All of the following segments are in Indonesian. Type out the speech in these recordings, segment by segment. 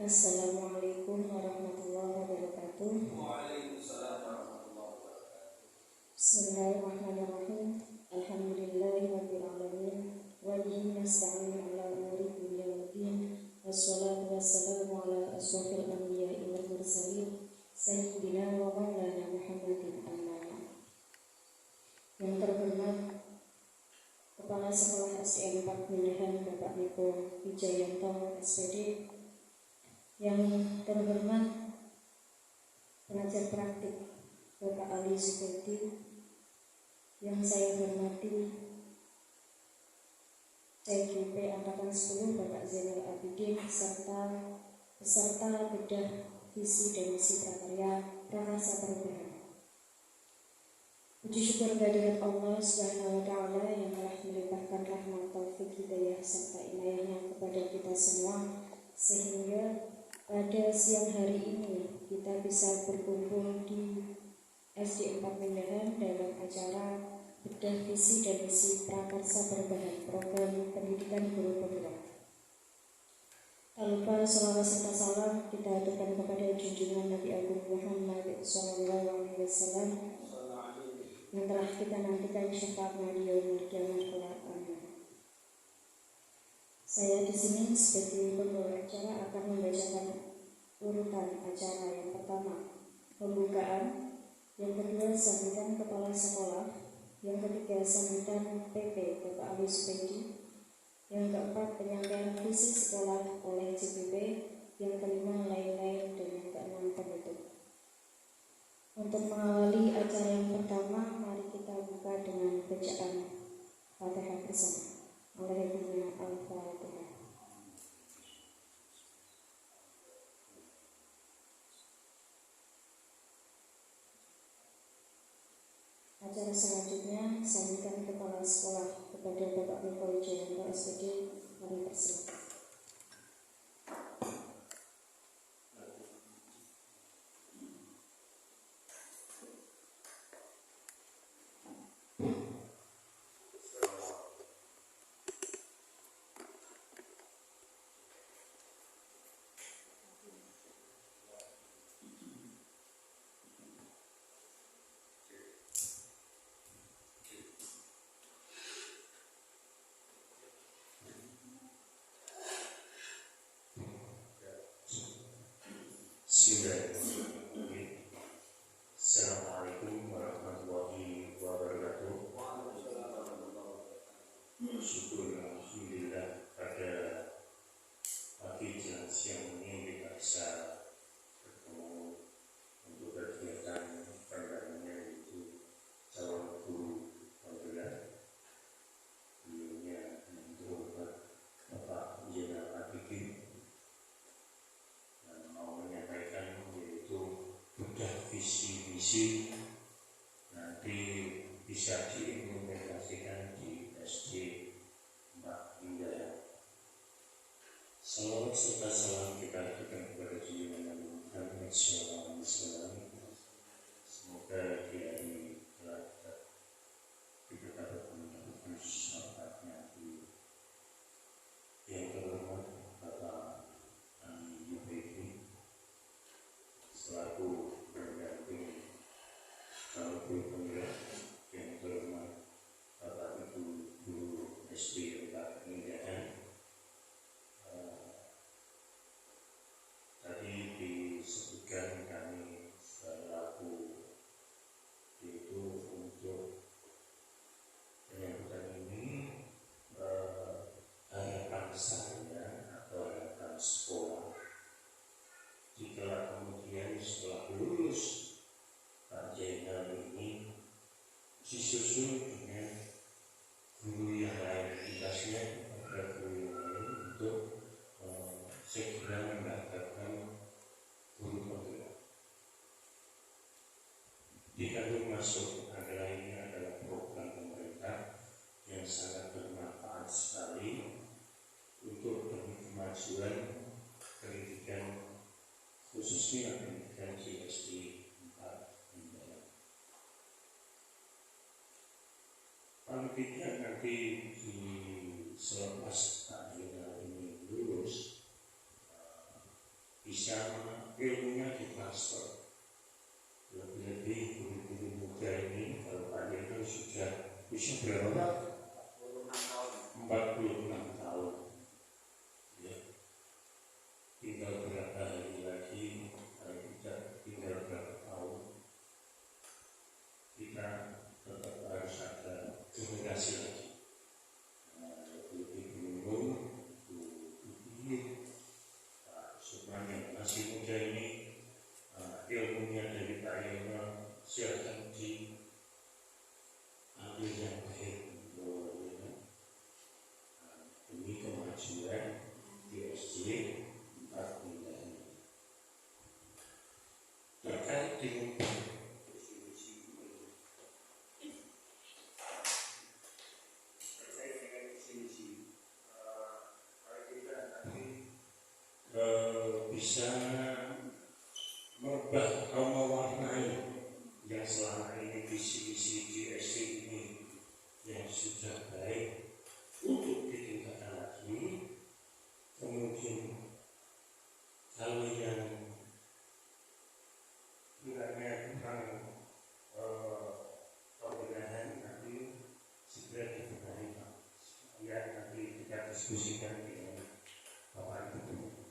Assalamualaikum warahmatullahi wabarakatuh. Waalaikumsalam warahmatullahi wabarakatuh. Bismillahirrahmanirrahim. Alhamdulillahirabbil alamin. Wa bihi nasta'inu ala umuri dunya waddin. Wassalatu wassalamu ala asyrofil anbiya'i wal mursalin sayyidina wa maulana Muhammadin amma ba'd. Yang terhormat Kepala Sekolah SDN 4 Mindahan Bapak Niko Wijayanto SPD, yang terhormat pengajar praktik Bapak Ali Zubaidi, yang saya hormati CGP Angkatan 10 Bapak Zainal Abidin, serta peserta bedah visi dan misi prakarya Prakarsa Perubahan. Puji syukur kehadirat Allah Subhanahu wa Ta'ala yang telah melimpahkan rahmat, taufik, hidayah serta inayahnya kepada kita semua, sehingga pada siang hari ini kita bisa berkumpul di SD 4 Mindahan dalam acara bedah visi dan misi Prakarsa Perubahan program pendidikan guru penggerak. Tak lupa sholawat serta salam kita aturkan kepada junjungan Nabi Agung Muhammad SAW yang telah kita nantikan syafaatnya di yaumul kiamat kelak. Amin. Saya di sini sebagai pembawa acara akan membacakan urutan acara. Yang pertama, pembukaan; yang kedua, sambutan kepala sekolah; yang ketiga, sambutan PP Bapak Ali Zubaidi; yang keempat, penyampaian visi sekolah oleh CPP; yang kelima, lain-lain; dan yang keenam, penutup. Untuk mengawali acara yang pertama, mari kita buka dengan bacaan Fatihah bersama. Alhamdulillah, Al-Fatihah. Acara selanjutnya, sambutan kepala sekolah kepada Bapak Niko Wijayanto SPD. Kami persilakan. Bismillahirrahmanirrahim. Assalamualaikum warahmatullahi wabarakatuh. Syukur alhamdulillah pada pagi dan siang ini kita bisa bertemu untuk kegiatan perdananya, yaitu calon guru penggerak. Beliaunya yang terhormat Bapak Zainal Abidin mau menyampaikan yaitu bedah visi misi, nanti bisa diimplementasikan di SD 4 Mindahan. Salawat serta salam kita aturkan kepada junjungan Nabi Muhammad SAW. Semoga di hari kelak kita dapat mendapatkan syafaatnya. Yang terhormat Bapak Ali Zubaidi selaku pendamping calon guru penggerak. Yang terhormat Bapak Ibu Guru SD 4 Mindahan. Tadi disebutkan kami selaku yaitu untuk penyambutan ini, harapan saya atau harapan sekolah, jika kemudian setelah lulus Pak Zainal ini disusul dengan guru yang lain, tugasnya kepada guru yang lain untuk segera mendapatkan guru penggerak. Dikandung masuk adalah ini adalah program pemerintah yang sangat bermanfaat sekali untuk demi kemajuan pendidikan, khususnya pendidikan di SD 4 Mindahan. Paling tidak nanti selepas Pak Zainal ini lulus, master. Lebih-lebih guru-guru muda ini kalau Pak Yeno sudah usia berapa? 46 tahun. Ya. Tinggal berapa hari lagi, kalau kita tinggal berapa tahun, kita tetap harus ada generasi lagi. Lebih menurun, Pak Supran yang masih muda ini, ilmunya dari Pak Yeno silakan diambil yang baik. Demi kemajuan di SJ 4 bulan terkait dengan bisa merubah atau mewarnai yang selama ini visi-visi GSC ini yang sudah baik untuk ditingkatkan lagi. Kemudian kalau yang kiranya tentang pembenahan nanti segera dibenahi, Pak. Ya, nanti kita diskusikan dengan Bapak Ibu.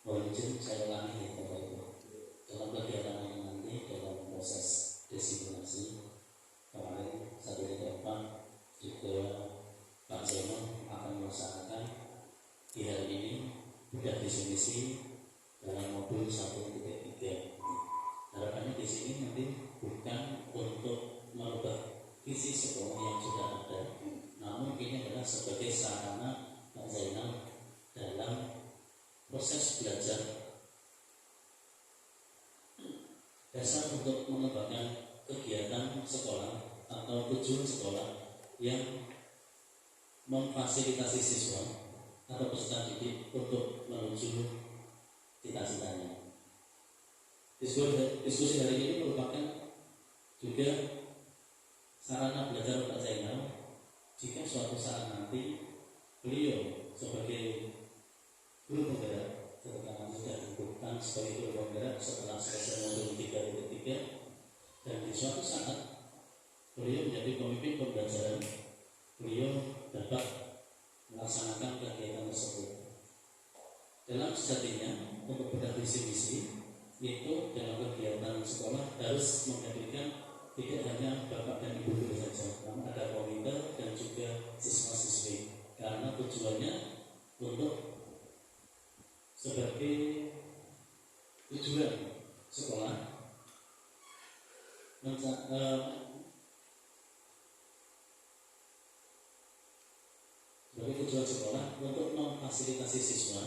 Mohon izin saya ulangi ya Bapak Ibu. Dalam kegiatan ini nanti dalam proses desimulasi kemarin 1 hari ke depan juga Pak Zeno akan melaksanakan di hari ini sudah desimulasi dalam modul 1.3. Harapannya di sini nanti bukan untuk merubah visi sekolah yang sudah ada, namun ini adalah sebagai sarana Pak Zainal dalam proses belajar dasar untuk mengembangkan kegiatan sekolah atau tujuan sekolah yang memfasilitasi siswa atau peserta didik untuk menuju cita-citanya. Diskusi hari ini merupakan juga sarana belajar Pak Zainal jika suatu saat nanti beliau sebagai guru penggerak ketika nanti sudah dibutuhkan sebagai guru penggerak setelah selesai modul 3.3 dan di suatu saat beliau menjadi pemimpin pembelajaran, beliau dapat melaksanakan kegiatan tersebut. Dalam sejatinya untuk visi misi itu dalam kegiatan sekolah harus menghadirkan tidak hanya bapak dan ibu guru saja, namun ada komite dan juga siswa-siswi, karena tujuannya untuk sebagai tujuan sekolah sebagai tujuan sekolah untuk memfasilitasi siswa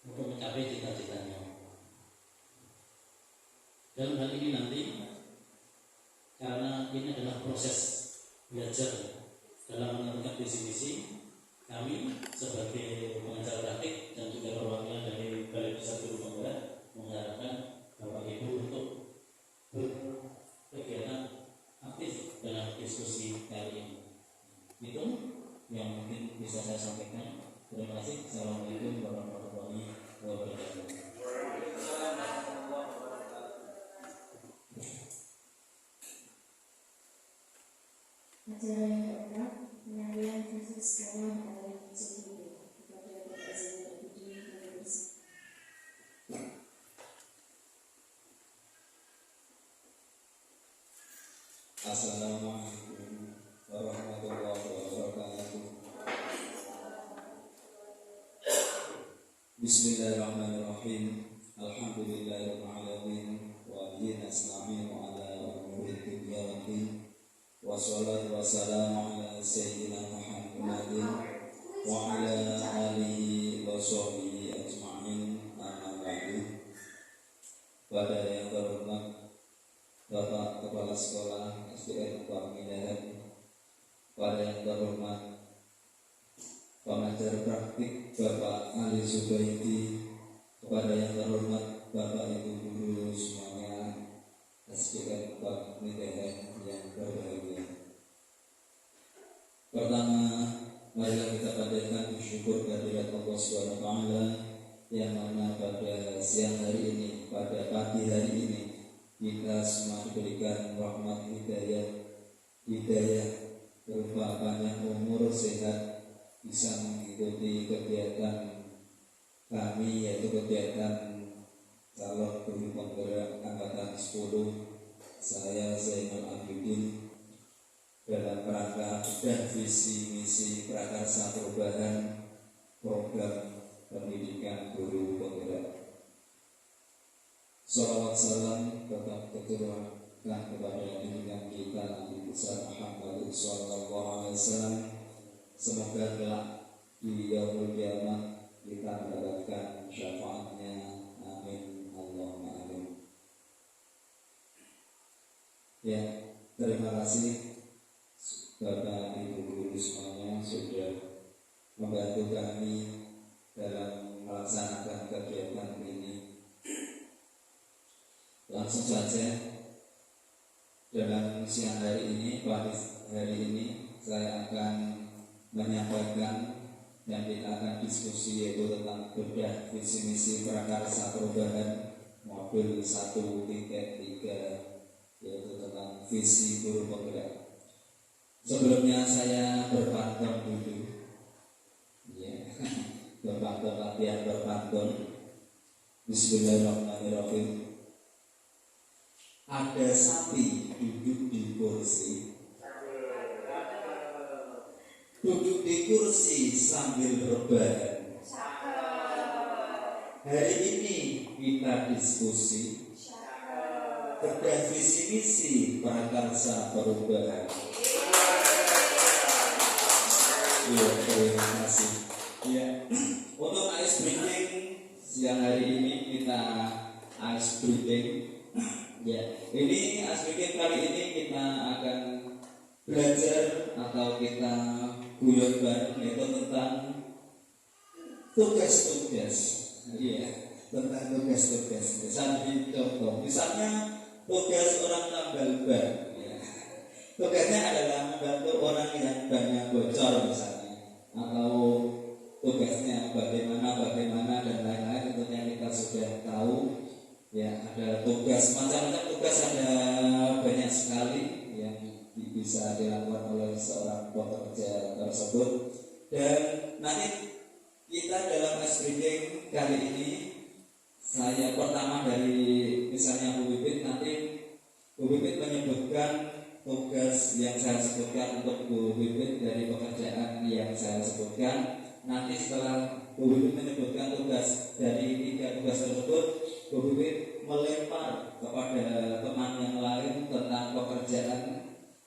untuk mencapai cita-citanya. Dalam hal ini nanti karena ini adalah proses belajar dalam menentukan visi misi, kami sebagai pengajar praktik dan juga perwakilan dari Balai Besar Guru Penggerak mengharapkan Bapak Ibu untuk berkegiatan aktif dalam diskusi kali ini. Itu yang mungkin bisa saya sampaikan. Terima kasih. Assalamualaikum warahmatullahi wabarakatuh. Acara yang keempat, penyampaian visi sekolah oleh Sendiri kepada Bapak Zainal Abidin dan bersama. Assalamualaikum warahmatullahi wabarakatuh. Bismillahirrahmanirrahim. Alhamdulillahirabbil alamin wa bihi nasta'inu ala umuri dunya waddin. Wassalatu wassalamu ala sayyidina Muhammadin wa ala alihi wa sahbihi ajma'in. Amma ba'du. Pada yang terhormat Bapak Kepala Sekolah SDN Pamidahan, pada yang terhormat pengajar praktik Bapak Ali Zubaidi, kepada yang terhormat Bapak Ibu guru semuanya SDN Pamidahan yang berbahagia. Pertama, marilah kita panjatkan syukur kehadirat Allah Subhanahu wa taala yang mana pada siang hari ini, pada pagi hari ini kita semua diberikan rahmat hidayah berupa banyak umur sehat, bisa mengikuti kegiatan kami, yaitu kegiatan calon guru penggerak angkatan 10 saya Zainal Abidin dalam rangka dan visi misi prakarsa perubahan program pendidikan guru penggerak. Salawat salam tetap tercurahkan kepada junjungan kita Nabi besar Muhammad sallallahu alaihi wasallam. Semoga kelak di yaumul kiamat kita mendapatkan syafaatnya. Amin Allahumma amin. Ya, terima kasih Bapak Ibu guru semuanya sudah membantu kami dalam melaksanakan kegiatan ini. Langsung saja dalam siang hari ini, pagi hari ini saya akan menyampaikan dan kita akan diskusi yaitu tentang bedah visi misi prakarsa perubahan modul 1.3 yaitu tentang visi guru penggerak. Sebelumnya saya berpantun dulu, ya, berpantun latihan berpantun. Bismillahirrahmanirrahim. Ada sapi duduk di kursi, duduk di kursi sambil rebahan. Hari ini kita diskusi bedah visi misi prakarsa perubahan. Ya, terima kasih. Ya, untuk ice breaking siang hari ini kita ice breaking. Ya, ini ice breaking kali ini kita akan belajar atau kita guyon bareng yaitu tentang tugas-tugas. Iya, tentang tugas-tugas. Misalnya contoh, misalnya tugas orang tambal ban. Ya. Tugasnya adalah membantu orang yang banyak bocor misalnya, atau tugasnya bagaimana dan lain-lain. Tentunya kita sudah tahu. Ya, ada tugas macam-macam tugas, ada banyak sekali yang bisa dilakukan oleh seorang pekerja tersebut. Dan nanti kita dalam SBD kali ini, saya pertama dari misalnya Bu Bibit, nanti Bu Bibit menyebutkan tugas yang saya sebutkan untuk Bu Bibit dari pekerjaan yang saya sebutkan. Nanti setelah Bu Bibit menyebutkan tugas dari 3 tugas tersebut, Bu Bibit melempar kepada teman yang lain tentang pekerjaan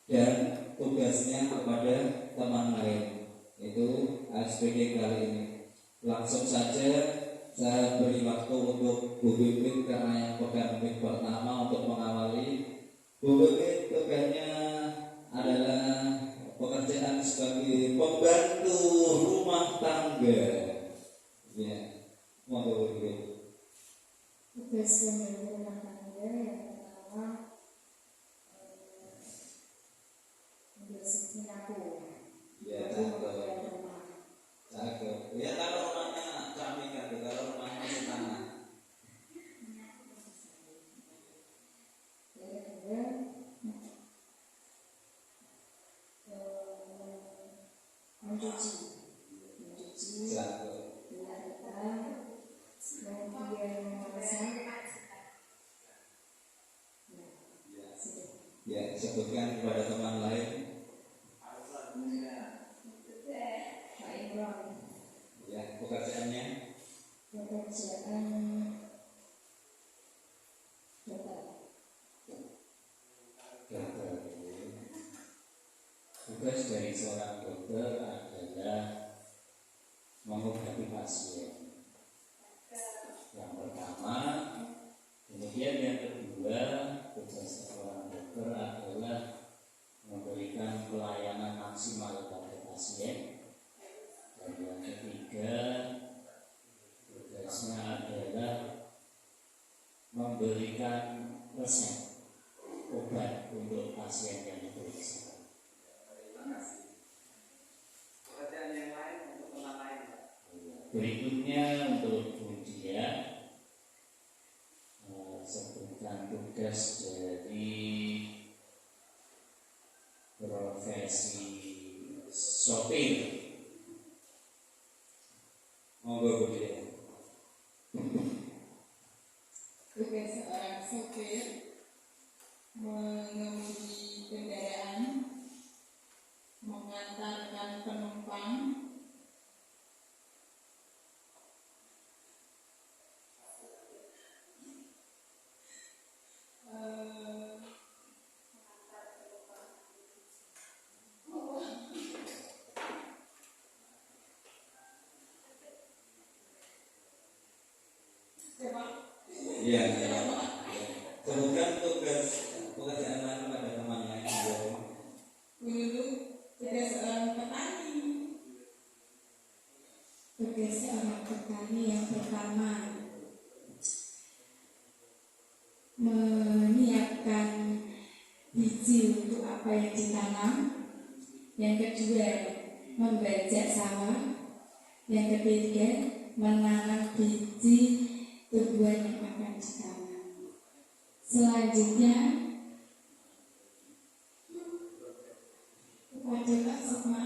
dan tugasnya kepada teman lain. Itu SPG kali ini. Langsung saja saya beri waktu untuk Bu Bibit karena yang pegang mic pertama untuk mengawali. Bu Bibit tugasnya adalah pekerjaan sebagai pembantu rumah tangga. Ya, monggo Bu Bibit. Tugas pembantu rumah tangga yang pertama membersihkan dapur. Ya, cakep. Ya, kalau rumahnya kami kan, kalau rumahnya di tanah. Yang kedua, mencuci, Cakep. dilakukan, kemudian memasak. Ya, sebutkan kepada teman lain. Pak Imran, Ya, pekerjaannya. pekerjaan dokter. Dokter. Tugas dari seorang dokter adalah mengobati pasien. Yang pertama, kemudian yang kedua, tugas seorang dokter adalah memberikan pelayanan maksimal kepada pasien. Dan yang ketiga, tugasnya adalah memberikan resep obat untuk pasien yang diperiksa. Pekerjaan yang lain untuk teman lain. Berikutnya untuk Budia, sebutkan tugas dari profesi sopir. Monggo Budia. Tugas seorang sopir mengemudi kendaraan, mengantarkan penumpang, Iya. Sebutkan tugas pekerjaan lain pada teman lain. dulu tugas seorang petani. Tugas seorang petani yang pertama biji untuk apa yang ditanam. Yang kedua, membajak sawah. Yang ketiga, menanam biji tumbuhan yang akan ditanam. Selanjutnya kepada Kak Sukma.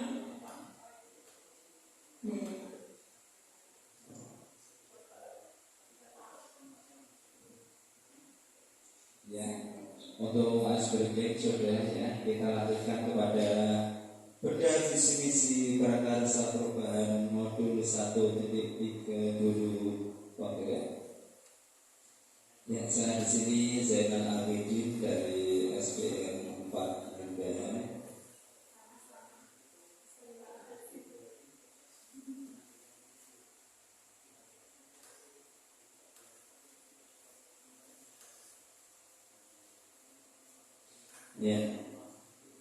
Ya, untuk icebreaking sudah ya, kita lanjutkan kepada bedah visi misi prakarsa perubahan modul 1.3 dulu Pak. Ya, saya di sini Zainal Abidin dari SPM 4 Rendahan. Ya,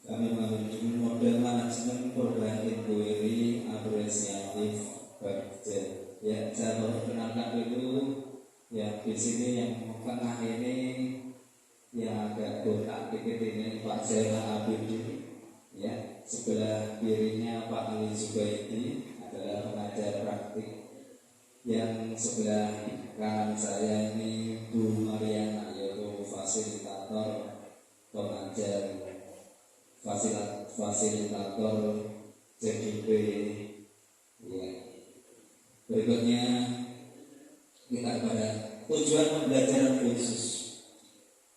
kami mengambil model manajemen perubahan inquiry apresiatif budget. Ya, saya baru kenalkan dulu. Ya, di sini yang tengah ini yang agak botak dikit ini Pak Zainal Abidin. Ya, sebelah kirinya Pak Ali Zubaidi adalah pengajar praktik. Yang sebelah kanan saya ini Bu Mariana, yaitu fasilitator pengajar fasilitator CDP. Ya. Berikutnya kita kepada tujuan pembelajaran khusus.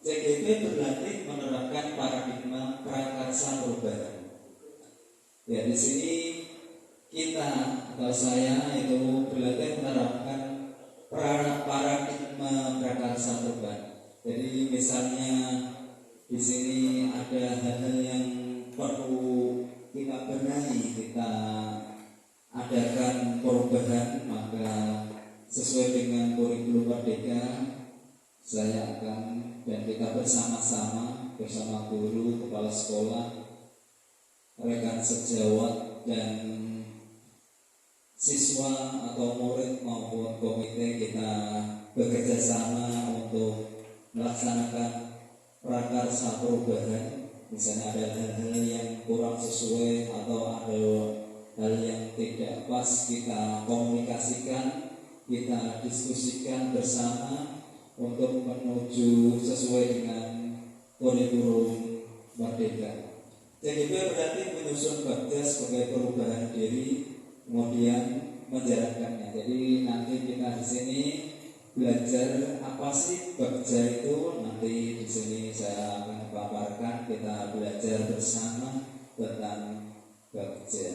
CDP berlatih menerapkan paradigma prakarsa perubahan. Ya, di sini kita atau saya itu berlatih menerapkan paradigma prakarsa perubahan. Jadi misalnya di sini ada hal-hal yang perlu kita benahi, kita adakan perubahan, maka sesuai dengan kurikulum Merdeka, saya akan dan kita bersama-sama bersama guru, kepala sekolah, rekan sejawat dan siswa atau murid maupun komite, kita bekerja sama untuk melaksanakan prakarsa perubahan. Misalnya ada hal-hal yang kurang sesuai atau ada hal yang tidak pas, kita komunikasikan, kita diskusikan bersama untuk menuju sesuai dengan kurikulum Merdeka. CDP berarti menyusun bagja sebagai perubahan diri, kemudian menjalankannya. Jadi nanti kita di sini belajar apa sih bagja itu. Nanti di sini saya akan paparkan, kita belajar bersama tentang bagja.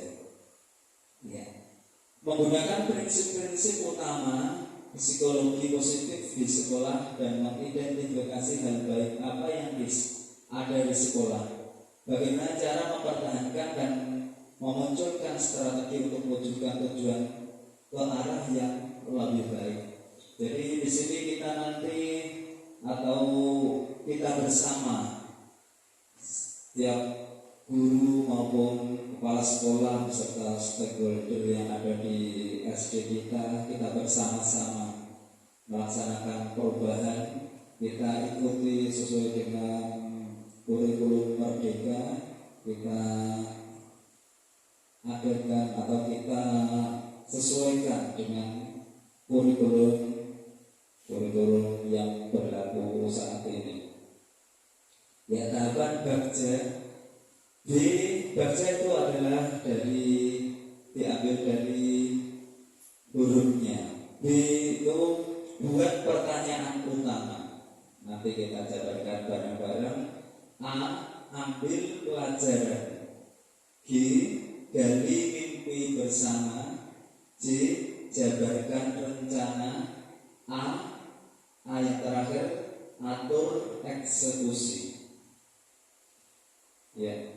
Ya. Menggunakan prinsip-prinsip utama psikologi positif di sekolah dan mengidentifikasi hal baik apa yang ada di sekolah. Bagaimana cara mempertahankan dan memunculkan strategi untuk mewujudkan tujuan ke arah yang lebih baik. Jadi di sini kita nanti atau kita bersama setiap guru maupun kepala sekolah beserta stakeholder yang ada di SD kita bersama-sama melaksanakan perubahan. Kita ikuti sesuai dengan kurikulum Merdeka, kita adakan atau kita sesuaikan dengan kurikulum yang berlaku saat ini. Ya, tahapan bagja. Bagja itu adalah diambil dari hurufnya. B itu buat pertanyaan utama. Nanti kita jabarkan bareng-bareng. A, ambil pelajaran. G, gali mimpi bersama. J, jabarkan rencana. A yang terakhir, atur eksekusi. Ya.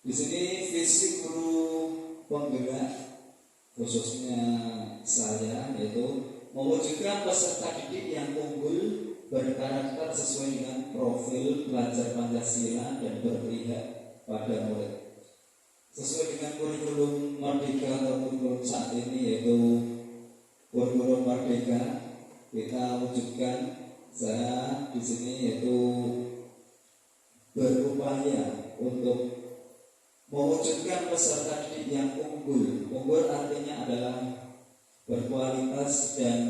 Di sini visi guru penggerak khususnya saya yaitu mewujudkan peserta didik yang unggul, berkarakter sesuai dengan profil pelajar Pancasila dan berpihak pada murid. Sesuai dengan kurikulum Merdeka atau kurikulum saat ini yaitu kurikulum Merdeka, kita wujudkan. Saya di sini yaitu berupaya untuk mewujudkan peserta didik yang unggul. Unggul artinya adalah berkualitas dan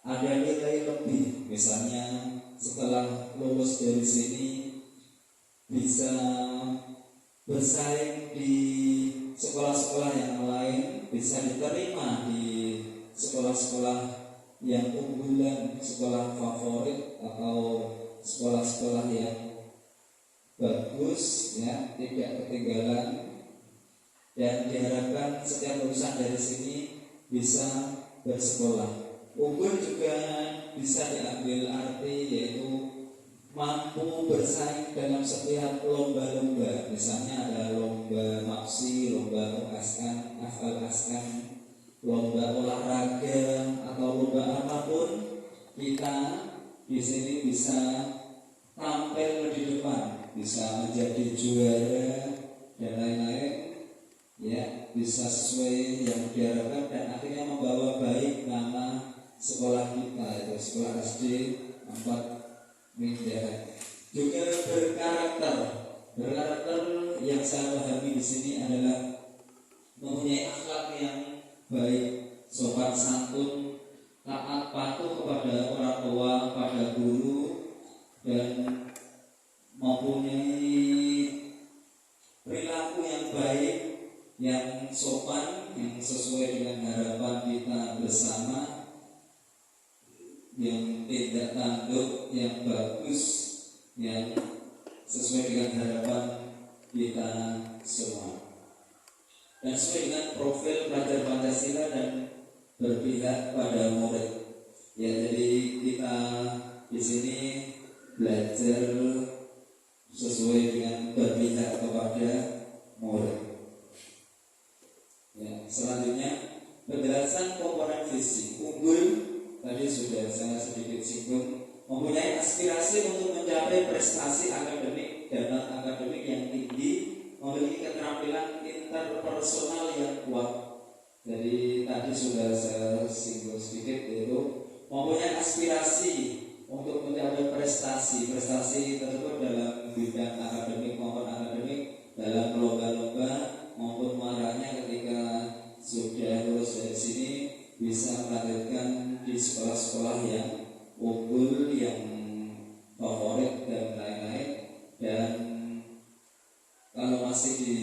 ada nilai lebih. Misalnya setelah lulus dari sini bisa bersaing di sekolah-sekolah yang lain, bisa diterima di sekolah-sekolah yang unggulan, sekolah favorit atau sekolah-sekolah yang bagus, ya, tidak ketinggalan. Dan diharapkan setiap lulusan dari sini bisa bersekolah. Unggul juga bisa diambil arti yaitu mampu bersaing dalam setiap lomba-lomba. Misalnya ada lomba maksi, lomba USN, FLSN, lomba olahraga atau lomba apapun, kita di sini bisa tampil di depan, bisa menjadi juara dan lain-lain, ya, bisa sesuai yang diharapkan dan akhirnya membawa baik nama sekolah kita, itu sekolah SD 4 Mindahan. Juga berkarakter yang saya pahami di sini adalah mempunyai akhlak yang baik, sopan santun, taat patuh kepada orang tua, pada guru, dan mempunyai perilaku yang baik, yang sopan, yang sesuai dengan harapan kita bersama, yang tidak tanduk, yang bagus, yang sesuai dengan harapan kita semua, dan sesuai dengan profil pelajar Pancasila dan berpihak pada murid. Ya, jadi kita di sini belajar sesuai dengan berpihak kepada murid. Ya, selanjutnya penjelasan komponen fisik. Unggul tadi sudah saya sedikit singgung, mempunyai aspirasi untuk mencapai prestasi akademik dan non-akademik yang tinggi, memiliki keterampilan interpersonal yang kuat. Jadi tadi sudah saya singgung sedikit, yaitu mempunyai aspirasi untuk mencapai prestasi tersebut dalam bidang akademik maupun akademik, dalam lomba-lomba maupun marahnya ketika sudah lulus dari sini bisa melanjutkan di sekolah-sekolah yang unggul, yang favorit dan lain-lain. Dan kalau masih di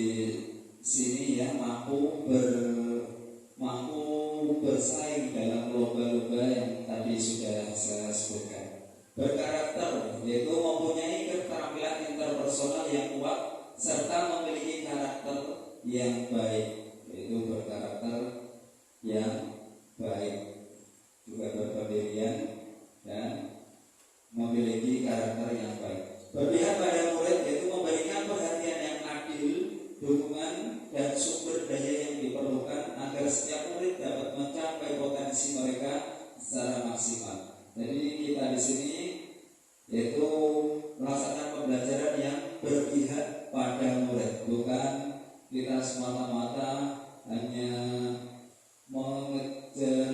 sini ya mampu bersaing dalam lomba-lomba yang tadi sudah saya sebutkan. Berkarakter yaitu mempunyai keterampilan interpersonal yang kuat serta memiliki karakter yang baik, yaitu berkarakter yang baik, juga berpendirian dan memiliki karakter yang baik. Berpihak pada murid yaitu memberikan perhatian yang adil, dukungan dan sumber daya yang diperlukan agar setiap murid dapat mencapai potensi mereka secara maksimal. Jadi kita di sini yaitu melaksanakan pembelajaran yang berpihak pada murid, bukan kita semata-mata hanya mengejar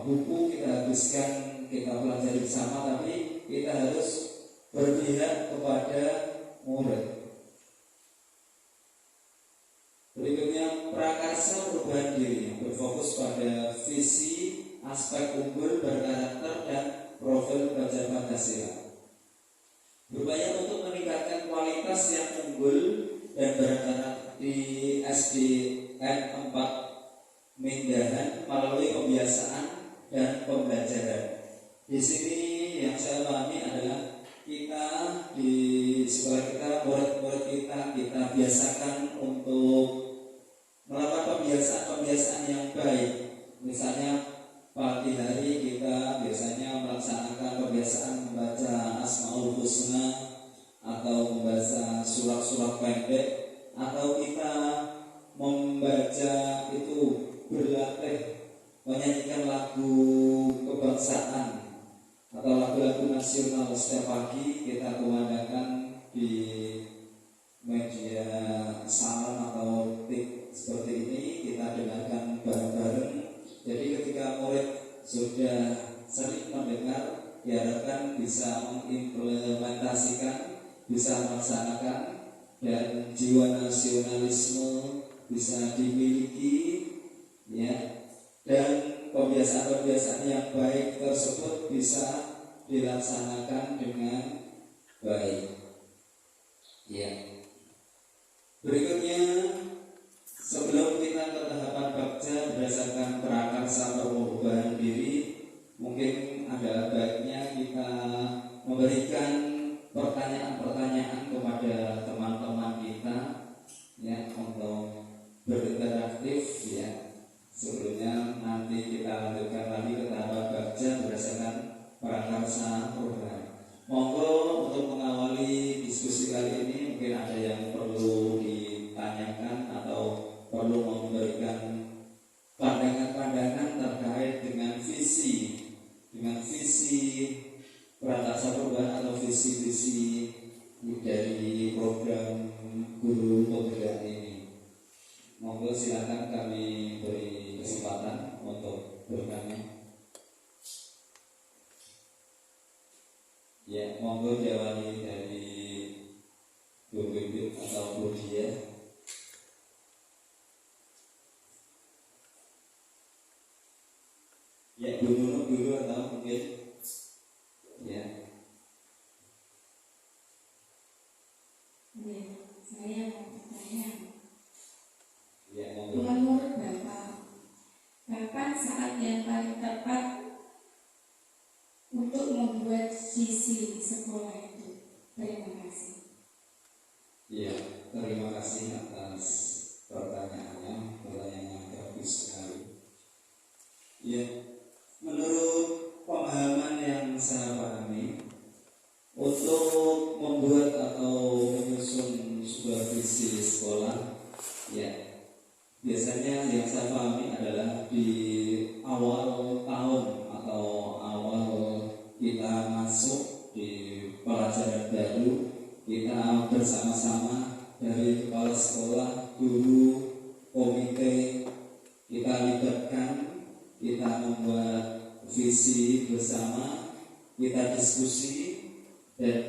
buku kita habiskan, kita pelajari bersama, tapi kita harus berpihak kepada murid. Berikutnya prakarsa perubahan diri, berfokus pada visi, aspek unggul, berkarakter dan profil pelajar Pancasila. Berupaya untuk meningkatkan kualitas yang unggul dan berkarakter di SDN 4 Mindahan melalui pembiasaan dan pembelajaran. Di sini yang saya pahami adalah kita di sekolah kita, murid-murid kita biasakan untuk melakukan pembiasaan yang baik. Misalnya pagi hari kita biasanya melaksanakan pembiasaan membaca Asmaul Husna atau membaca surat-surat pendek, atau kita membaca itu berlatih menyanyikan lagu kebangsaan atau lagu-lagu nasional setiap pagi kita kumandangkan di media salam atau tik seperti ini, kita dengarkan bareng-bareng. Jadi ketika murid sudah sering mendengar, diharapkan bisa mengimplementasikan, bisa melaksanakan, dan jiwa nasionalisme bisa dimiliki, ya, dan kebiasaan-kebiasaan yang baik tersebut bisa dilaksanakan dengan baik. Ya. Berikutnya, sebelum kita ke tahapan bagja berdasarkan prakarsa perubahan diri, mungkin ada baiknya kita memberikan pertanyaan-pertanyaan kepada teman-teman kita, ya, untuk berinteraktif, ya. Sebelumnya nanti kita lanjutkan lagi ke tahapan bagja berdasarkan prakarsa perubahan. Monggo untuk mengawali diskusi kali ini mungkin ada yang perlu ditanyakan atau perlu memberikan pandangan-pandangan terkait dengan visi prakarsa perubahan atau visi-visi dari program guru pemberdayaan ini. Monggo silakan, kami beri kesempatan untuk bertanya. Ya, monggo diawali dari Bu Bibit atau Bu Dia. Ya, Bu Nunuk dulu atau mungkin, ya. Ya, saya mau bertanya. Ya, monggo. Menurut Bapak, kapan saat yang paling tepat untuk membuat visi sekolah itu? Terima kasih. Ya, terima kasih atas pertanyaannya, pertanyaan yang bagus sekali. Ya, menurut pemahaman yang saya pahami, untuk membuat atau menyusun sebuah visi sekolah, ya, biasanya yang saya pahami adalah di awal tahun atau awal kita masuk di pelajaran baru, kita bersama-sama dari kepala sekolah, guru, komite, kita libatkan, kita membuat visi bersama, kita diskusi, dan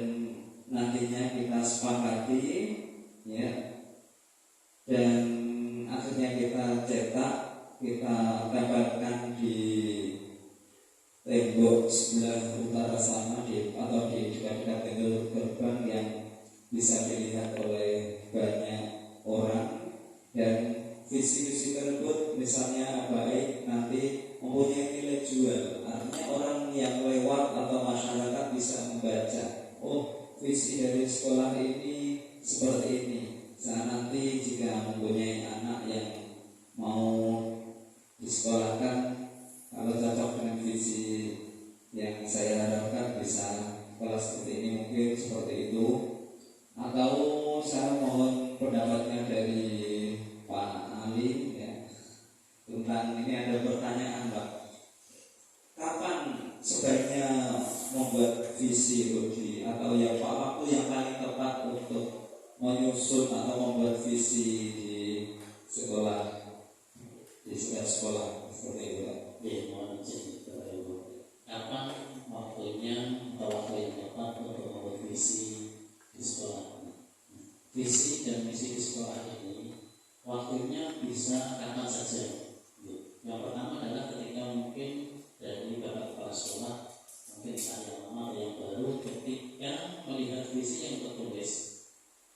nantinya kita sepakati, ya, dan akhirnya kita cetak, kita tempelkan di tembok sebelah utara sana atau di dekat-dekat pintu gerbang yang bisa dilihat oleh banyak orang. Dan visi-visi tersebut misalnya baik nanti mempunyai nilai jual, artinya orang yang lewat atau masyarakat bisa membaca, oh, visi dari sekolah ini seperti ini. Saat nanti jika mempunyai anak yang mau disekolahkan, kalau cocok dengan visi yang saya harapkan bisa kelas seperti ini, mungkin seperti itu. Atau saya mohon pendapatnya dari Pak Ali, ya, tentang ini. Ada pertanyaan, Pak, kapan sebaiknya membuat visi itu atau yang waktu yang paling tepat untuk menyusun atau membuat visi di sekolah, di setiap sekolah seperti itu, Pak? Ya, mohon izin kepada Ibu. Kapan waktunya atau waktu yang tepat untuk membuat visi di sekolah? Visi dan misi di sekolah ini waktunya bisa kapan saja. Yang pertama adalah ketika mungkin dari Bapak Kepala Sekolah, mungkin saya lama yang baru, ketika melihat visi yang tertulis,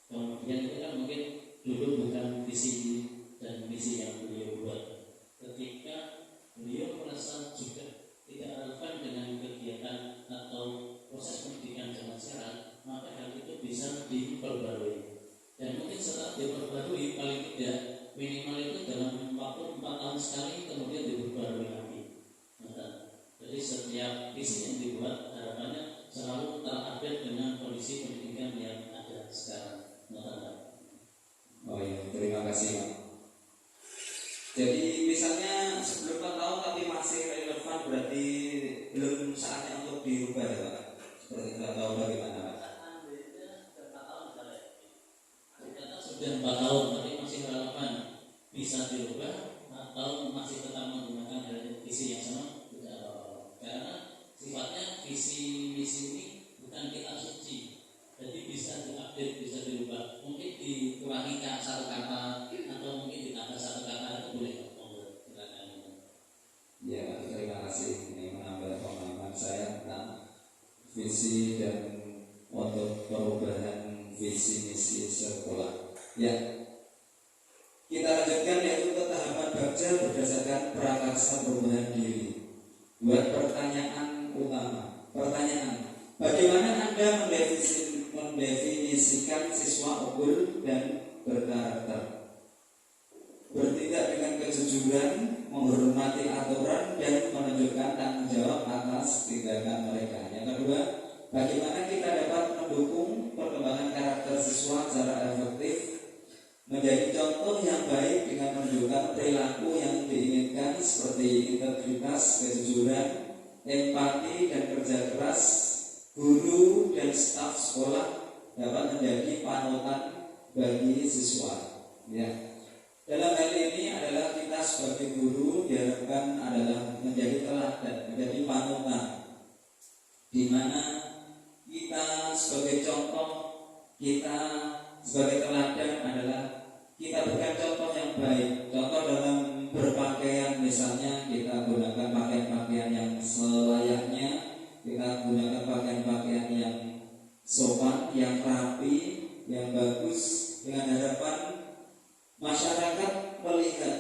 kemudian itu kan mungkin dulu bukan visi dan misi yang beliau buat. Ketika beliau merasa juga tidak relevan dengan kegiatan atau proses pendidikan zaman sekarang, maka hal itu bisa diperbarui. Dan mungkin setelah diperbarui, paling tidak minimal itu dalam waktu 4 tahun sekali, kemudian diperbarui lagi. Jadi setiap visi yang dibuat harapannya selalu terupdate dengan kondisi pendidikan yang ada sekarang. Oh iya, terima kasih, Pak. Jadi misalnya sebelum 4 tahun tapi masih relevan, berarti belum saatnya untuk dirubah, ya, Pak? Seperti itu atau bagaimana, Pak? Sudah 4 tahun tapi masih relevan, bisa dirubah atau masih tetap menggunakan visi yang sama, tidak apa-apa. Karena sifatnya visi misi ini bukan kitab suci, jadi bisa diupdate, bisa dirubah, mungkin dikurangi satu kata atau mungkin ditambah satu kata, itu boleh monggo silakan. Ya, terima kasih. Ini menambah pemahaman saya tentang visi dan untuk perubahan visi misi sekolah. Ya, kita lanjutkan yaitu ke tahapan baca berdasarkan prakarsa perubahan diri. Buat pertanyaan utama. Pertanyaan: bagaimana Anda mendefinisikan siswa unggul dan berkarakter? Bertindak dengan kejujuran, menghormati aturan, dan menunjukkan tanggung jawab atas tindakan mereka. Yang kedua, bagaimana kita dapat mendukung perkembangan karakter siswa secara efektif, menjadi contoh yang baik dengan menunjukkan perilaku yang diinginkan seperti integritas, kejujuran, empati, dan kerja keras. Guru dan staf sekolah dapat menjadi panutan bagi siswa. Ya. Dalam hal ini adalah kita sebagai guru diharapkan adalah menjadi teladan, menjadi panutan, di mana kita sebagai contoh, kita sebagai teladan adalah kita berikan contoh yang baik. Contoh dalam berpakaian, misalnya kita gunakan pakaian-pakaian yang selayaknya, kita gunakan pakaian-pakaian yang sopan, yang rapi, yang bagus, dengan harapan masyarakat melihat,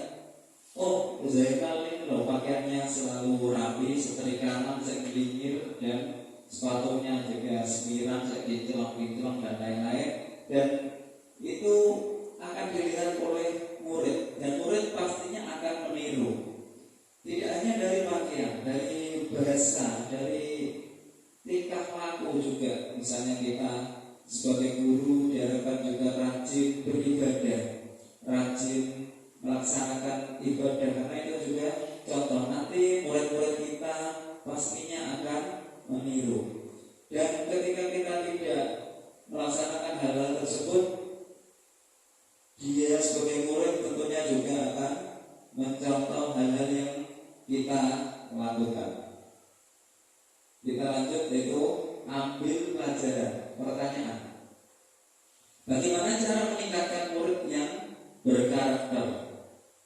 oh, Zainal ini loh pakaiannya selalu rapi, setrikanan, sekeliling, dan sepatunya juga semiran, sekinclong-kinclong, dan lain-lain. Dan itu akan dilihat oleh murid, dan murid pastinya akan meniru. Tidak hanya dari pakaian, dari bahasa, dari tingkah laku juga. Misalnya kita sebagai guru diharapkan juga rajin beribadah, rajin melaksanakan ibadah, karena itu juga contoh. Nanti murid-murid kita pastinya akan meniru. Dan ketika kita tidak melaksanakan hal-hal tersebut, dia sebagai murid tentunya juga akan mencontoh hal-hal yang kita lakukan. Kita lanjut, yaitu ambil pelajaran. Pertanyaan: bagaimana cara meningkatkan murid yang berkarakter?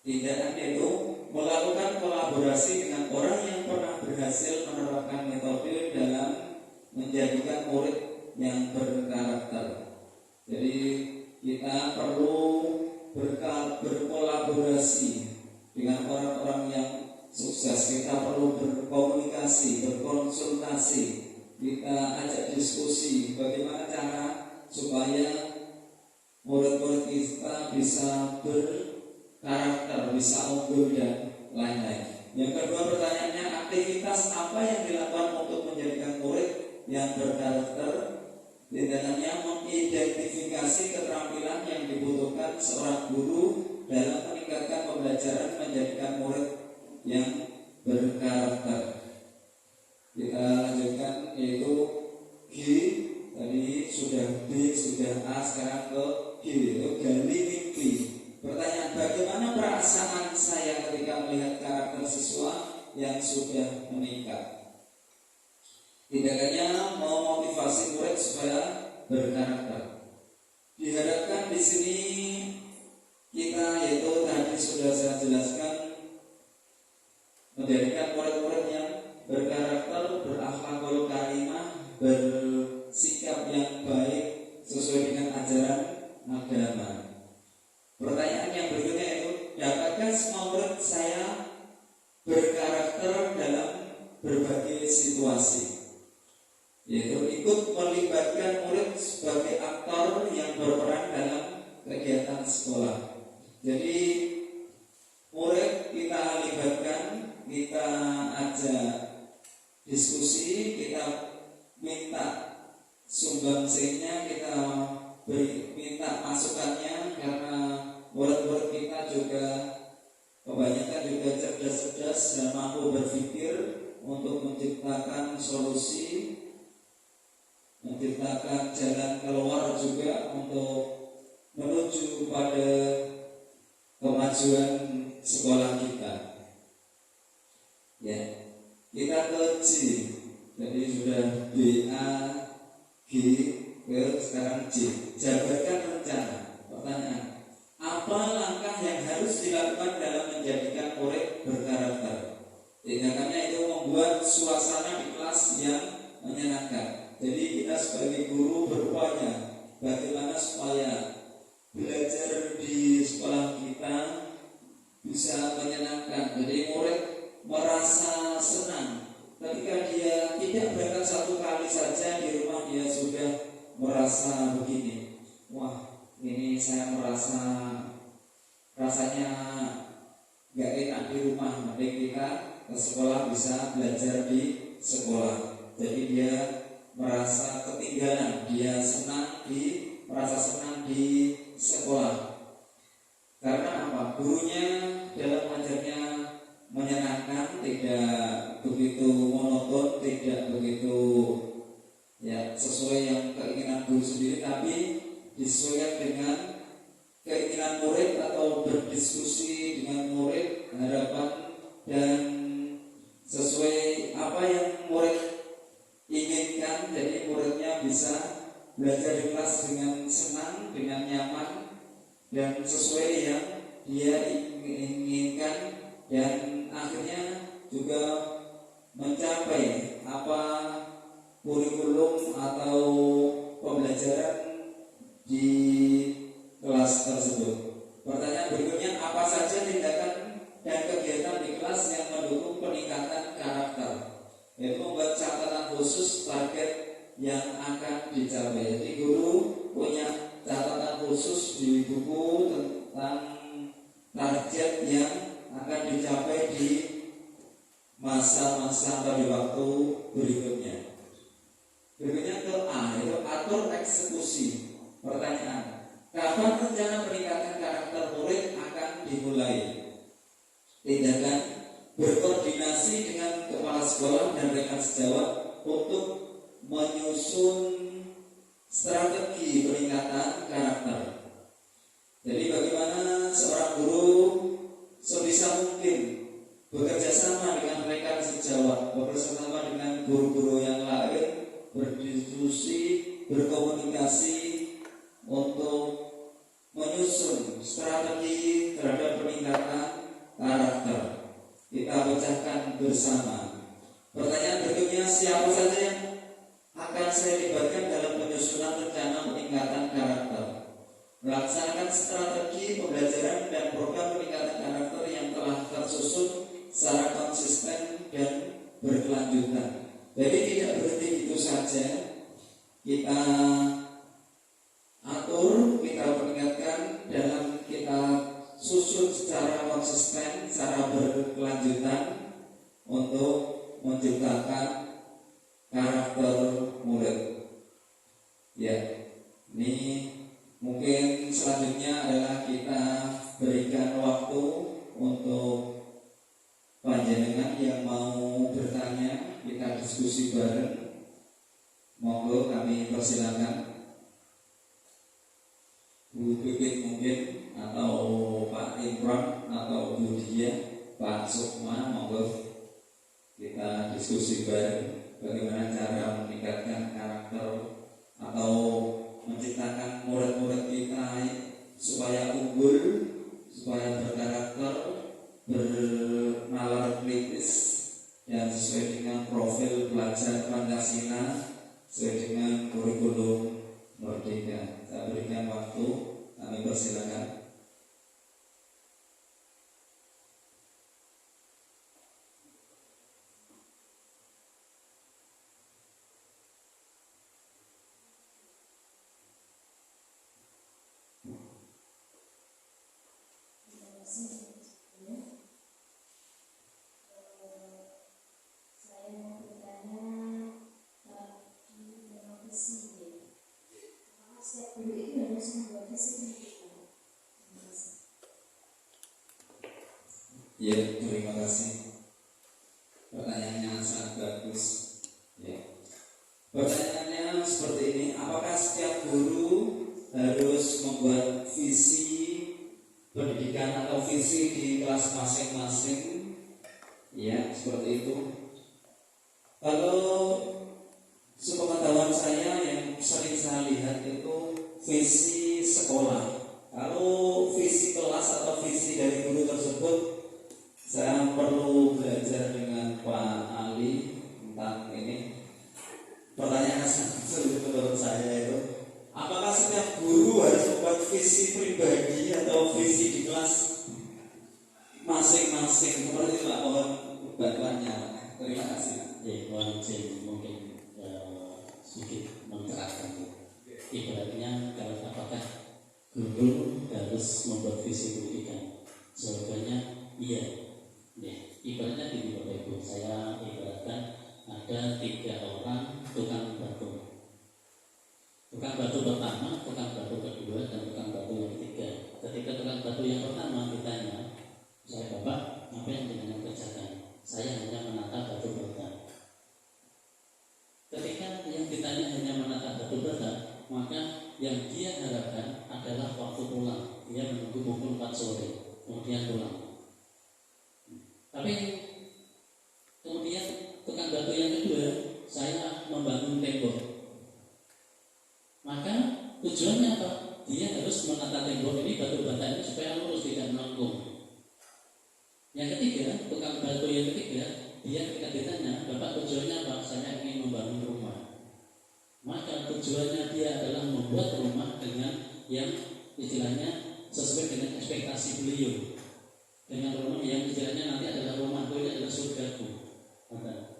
Tindakan itu melakukan kolaborasi dengan orang yang pernah berhasil menerapkan metode dalam menjadikan murid yang berkarakter. Jadi kita perlu berkolaborasi dengan orang-orang yang sukses. Kita perlu berkomunikasi, berkonsultasi, kita ajak diskusi bagaimana cara supaya murid-murid kita bisa berkarakter, bisa unggul, dan lain-lain. Yang kedua, pertanyaannya, aktivitas apa yang dilakukan untuk menjadikan murid yang berkarakter? Tindakannya mengidentifikasi keterampilan yang dibutuhkan seorang guru dalam meningkatkan pembelajaran menjadikan murid yang berkarakter. Kita lanjutkan, yaitu G. Tadi sudah B, sudah A, sekarang ke G, yaitu gali mimpi. Pertanyaan: bagaimana perasaan saya ketika melihat karakter siswa yang sudah meningkat? Tindakannya memotivasi murid supaya berkarakter. Diharapkan di sini kita, yaitu tadi sudah saya jelaskan, menjadikan murid-murid yang berkarakter, berakhlakul karimah, bersikap yang baik sesuai dengan ajaran agama. Pertanyaan yang berikutnya itu, dapatkah semua murid saya berkarakter dalam berbagai situasi? Yaitu ikut melibatkan murid sebagai aktor yang berperan dalam kegiatan sekolah. Jadi murid kita libatkan, kita ajak diskusi, kita minta sumbangsinya, kita minta masukannya, karena murid-murid kita juga kebanyakan juga cerdas-cerdas dan mampu berpikir untuk menciptakan solusi, menciptakan jalan keluar juga untuk menuju pada kemajuan sekolah kita. Ya, kita ke G. G sudah B, A, G, ke sekarang J. Jabarkan rencana. Pertanyaan, apa langkah yang harus dilakukan dalam menjadikan murid berkarakter? Tindakannya itu membuat suasana di kelas yang menyenangkan. Jadi kita sebagai guru berupaya bagaimana supaya belajar di sekolah kita bisa menyenangkan. Jadi murid merasa senang ketika dia tidak berangkat satu kali saja di rumah dia sudah merasa begini, wah ini saya merasa rasanya gak enak di rumah. Mending kita ke sekolah bisa belajar di sekolah. Jadi dia merasa ketinggalan, dia merasa senang di sekolah. Karena apa? Gurunya dalam mengajarnya menyenangkan, tidak begitu monoton, tidak begitu sesuai yang keinginan guru sendiri, tapi disesuaikan dengan keinginan murid atau berdiskusi dengan murid, harapan dan sesuai apa yang murid inginkan. Jadi muridnya bisa belajar di kelas dengan senang, dengan nyaman dan sesuai yang dia inginkan, dan akhirnya juga mencapai apa kurikulum atau pembelajaran di kelas tersebut. Pertanyaan berikutnya, apa saja tindakan dan kegiatan di kelas yang mendukung peningkatan karakter? Yaitu membuat catatan khusus target yang akan dicapai. Jadi guru punya catatan khusus di buku tentang target yang akan dicapai di masa-masa atau di waktu berikutnya. Berikutnya ke A, yaitu atur eksekusi. Pertanyaan, kapan rencana peningkatan karakter murid akan dimulai? Tindakan, berkoordinasi dengan kepala sekolah dan rekan sejawat untuk menyusun strategi peningkatan karakter. Jadi bagaimana seorang guru sebisa mungkin bekerja sama dengan rekan sejawat, bekerja sama dengan guru-guru yang lain, berdiskusi, berkomunikasi untuk menyusun strategi terhadap peningkatan karakter. Kita pecahkan bersama. Pertanyaan berikutnya, siapa saja yang akan saya libatkan dalam penyusunan rencana peningkatan karakter? Melaksanakan strategi pembelajaran dan program peningkatan karakter yang telah tersusun secara konsisten dan berkelanjutan. Jadi tidak berhenti itu saja, kita atur, kita meningkatkan dalam kita susun secara konsisten, secara berkelanjutan untuk menciptakan karakter murid. Ya, ini mungkin selanjutnya adalah kita berikan waktu untuk panjenengan yang mau bertanya, kita diskusi bareng. Monggo kami persilakan. Bu Pipit mungkin, atau Pak Imran, atau Bu Dia, Pak Sukma, monggo kita diskusi bareng bagaimana cara meningkatkan karakter atau menciptakan murid-murid kita supaya unggul, supaya berkarakter, bernalar kritis, dan sesuai dengan profil pelajar Pancasila, sesuai dengan kurikulum Merdeka. Saya berikan waktu, kami persilakan. Saya mau bertanya tentang visi. Setiap guru itu harus membuat visi pendidikan. Ya, terima kasih. Pertanyaannya sangat bagus. Ya. Pertanyaannya seperti ini, apakah setiap guru harus membuat visi pendidikan atau visi di kelas masing-masing? Ya, seperti itu. Kalau sepengetahuan saya yang sering saya lihat itu visi sekolah. Kalau visi kelas atau visi dari guru tersebut, saya perlu belajar dengan Pak Ali tentang ini. Pertanyaan sangat sulit menurut saya itu, apakah setiap guru harus membuat visi pribadi atau visi di kelas masing-masing? Seperti itu Pak, mohon bantuannya. Terima kasih. Wajib mungkin sedikit mencerahkan. Ibaratnya kalau apakah guru harus membuat visi pendidikan? Jawabannya iya. Ibaratnya gini Bapak Ibu, saya ibaratkan ada 3 orang tukang batu. Tukang batu pertama, tukang batu kedua, dan tukang batu yang ketiga. Ketika tukang batu yang pertama ditanya, saya Bapak, apa yang dengan kerjakan? Saya hanya menata batu bata. Ketika yang ditanya hanya menata batu bata, maka yang dia harapkan adalah waktu pulang. Dia menunggu pukul 4 sore, kemudian pulang. Tapi kemudian tukang batu yang kedua, saya membangun tembok. Maka tujuannya apa? Dia harus menata tembok ini, batu bata ini supaya lurus, tidak melengkung. Yang ketiga, tukang batu yang ketiga, dia ketika ditanya, Bapak tujuannya apa? Saya ingin membangun rumah. Maka tujuannya dia adalah membuat rumah dengan yang istilahnya sesuai dengan ekspektasi beliau, dengan rumah yang istilahnya nanti adalah rumahku, ini adalah surgaku.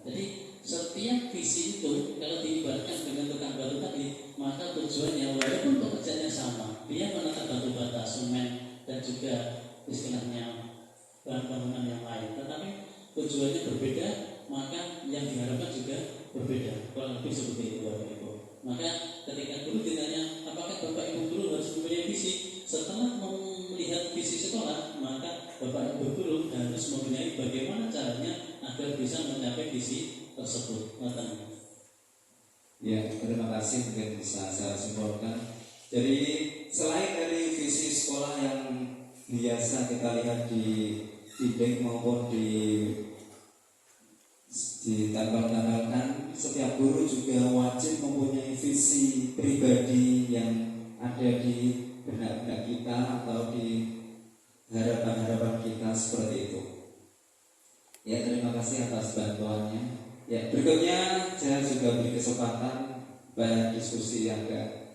Jadi setiap visi itu kalau diibaratkan dengan tukang batu tadi, maka tujuannya walaupun pekerjaannya sama, dia menata batu bata, semen, dan juga istilahnya bahan bangunan yang lain, tetapi tujuannya berbeda, maka yang diharapkan juga berbeda. Kurang lebih seperti itu Bapak Ibu. Maka ketika guru ditanya, apakah Bapak Ibu guru harus mempunyai visi? Setelah melihat visi sekolah, maka Bapak Ibu guru harus mempunyai bagaimana caranya agar bisa mencapai visi tersebut. Ya, terima kasih, mungkin bisa saya simpulkan. Jadi selain dari visi sekolah yang biasa kita lihat di dinding maupun ditempel-tempelkan, setiap guru juga wajib mempunyai visi pribadi yang ada di benak-benak kita atau di harapan-harapan kita seperti itu. Ya, terima kasih atas bantuannya. Ya, berikutnya saya juga beri kesempatan banyak diskusi yang agak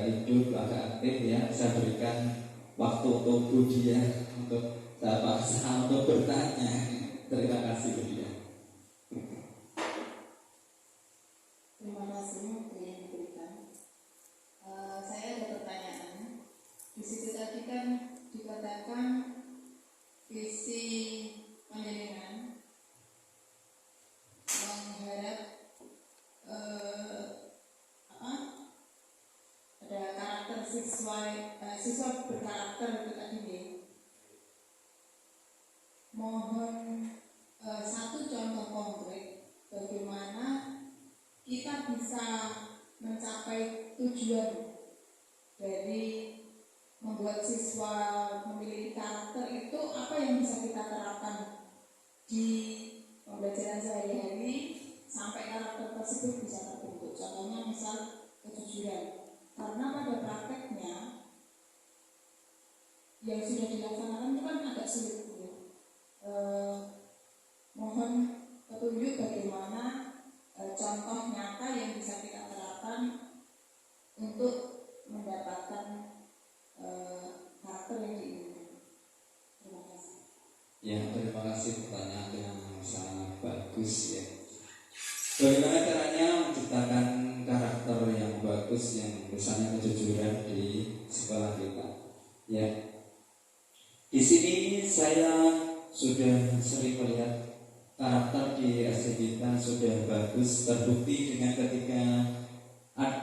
hidup, agak aktif ya. Saya berikan waktu untuk Budia untuk saya paksa untuk bertanya. Terima kasih Budia. Terima kasih waktu yang diberikan. Saya ada pertanyaan. Di situ tadi kan dikatakan visi panjenengan mengharap ada karakter siswa berkarakter itu tadi nih. Mohon satu contoh konkret bagaimana kita bisa mencapai tujuan dari membuat siswa memiliki karakter itu, apa yang bisa kita terapkan di pembelajaran sehari-hari sampai karakter tersebut bisa terbentuk. Contohnya misal kejujuran, karena pada prakteknya yang sudah dilaksanakan itu kan agak sulit ya. Mohon petunjuk bagaimana contoh nyata yang bisa kita terapkan untuk mendapatkan karakter yang diinginkan. Terima kasih. Ya, terima kasih, pertanyaan yang sangat bagus ya. Bagaimana caranya menciptakan karakter yang bagus, yang misalnya kejujuran di sekolah kita? Ya, di sini saya sudah sering melihat karakter di SD kita sudah bagus, terbukti dengan ketika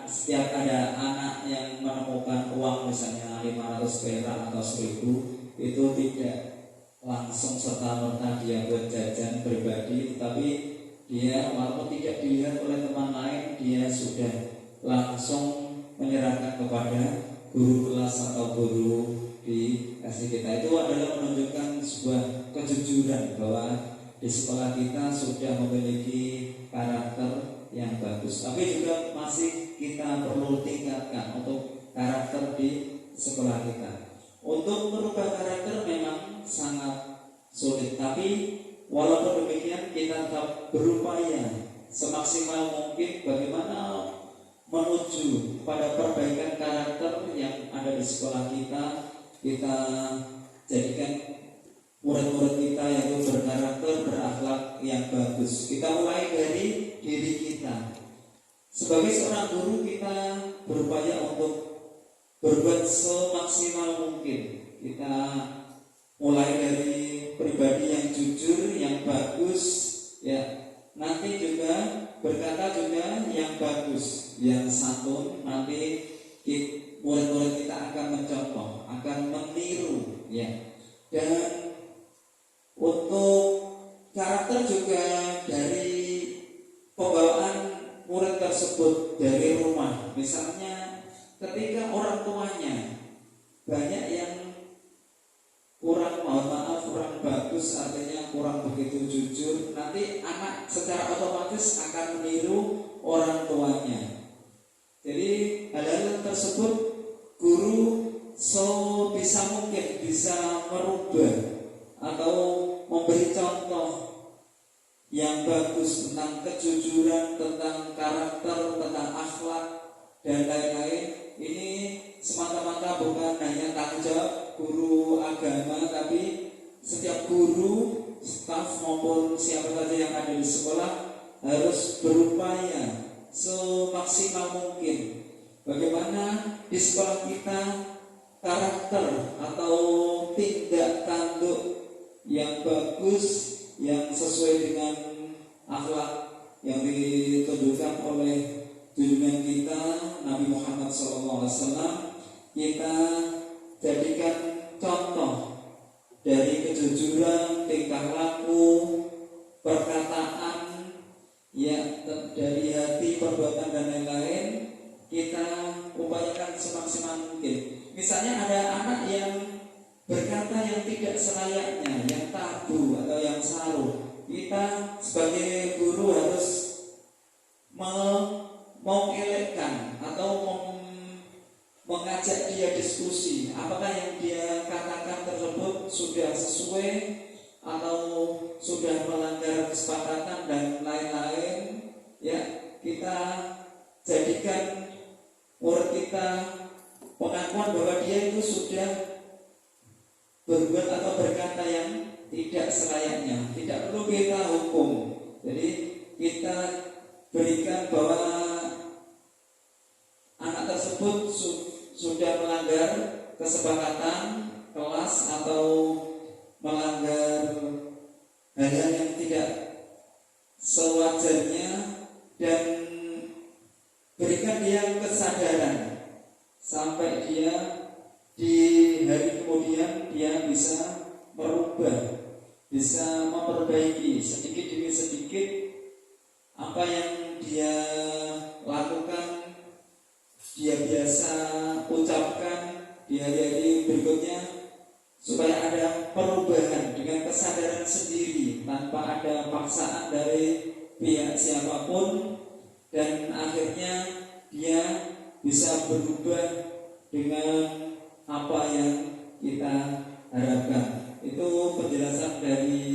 setiap ada anak yang menemukan uang misalnya 500 perak atau 1000, itu tidak langsung serta-merta dia buat jajan pribadi, tetapi dia walaupun tidak dilihat oleh teman lain, dia sudah langsung menyerahkan kepada guru kelas atau guru di SD kita. Itu adalah menunjukkan sebuah kejujuran bahwa di sekolah kita sudah memiliki karakter yang bagus. Tapi juga masih kita perlu tingkatkan untuk karakter di sekolah kita. Untuk merubah karakter memang sangat sulit, tapi walaupun demikian kita tetap berupaya semaksimal mungkin bagaimana menuju pada perbaikan karakter yang ada di sekolah kita. Kita jadikan murid-murid kita yang berkarakter, berakhlak yang bagus. Kita mulai dari diri kita. Sebagai seorang guru kita berupaya untuk berbuat semaksimal mungkin. Kita mulai dari pribadi yang jujur, yang bagus, ya. Nanti juga berkata juga yang bagus, yang santun. Nanti murid-murid kita akan mencontoh, akan meniru, ya. Dan untuk karakter juga dari pembawaan murid tersebut dari rumah. Misalnya ketika orang tuanya banyak yang kurang, mohon maaf, kurang bagus, artinya kurang begitu jujur, nanti anak secara otomatis akan meniru orang tuanya. Jadi hal-hal tersebut guru sebisa mungkin bisa merubah atau memberi contoh yang bagus tentang kejujuran, tentang karakter, tentang akhlak dan lain-lain. Ini semata-mata bukan hanya tanggung jawab guru agama, tapi setiap guru, staf maupun siapa saja yang ada di sekolah harus berupaya semaksimal mungkin bagaimana di sekolah kita karakter atau tindak tanduk yang bagus, yang sesuai dengan akhlak yang ditunjukkan oleh junjungan kita Nabi Muhammad SAW. Kita jadikan contoh dari kejujuran, tingkah laku, perkataan, ya, dari hati, perbuatan dan lain-lain. Kita upayakan semaksimal mungkin. Misalnya ada anak yang berkata yang tidak selayaknya, yang tabu atau yang saru, kita sebagai guru harus mengelakkan atau mengajak dia diskusi. Apakah yang dia katakan tersebut sudah sesuai atau sudah melanggar kesepakatan dan lain-lain. Ya, kita jadikan murid kita pengakuan bahwa dia itu sudah berbuat atau berkata yang tidak selayaknya. Tidak perlu kita hukum. Jadi kita berikan bahwa anak tersebut sudah melanggar kesepakatan kelas atau melanggar hal-hal yang tidak sewajarnya, dan berikan dia kesadaran sampai dia di hari kemudian dia bisa merubah, bisa memperbaiki sedikit demi sedikit apa yang dia lakukan, dia biasa ucapkan di hari-hari berikutnya, supaya ada perubahan dengan kesadaran sendiri tanpa ada paksaan dari pihak siapapun, dan akhirnya dia bisa berubah dengan apa yang kita harapkan. Itu penjelasan dari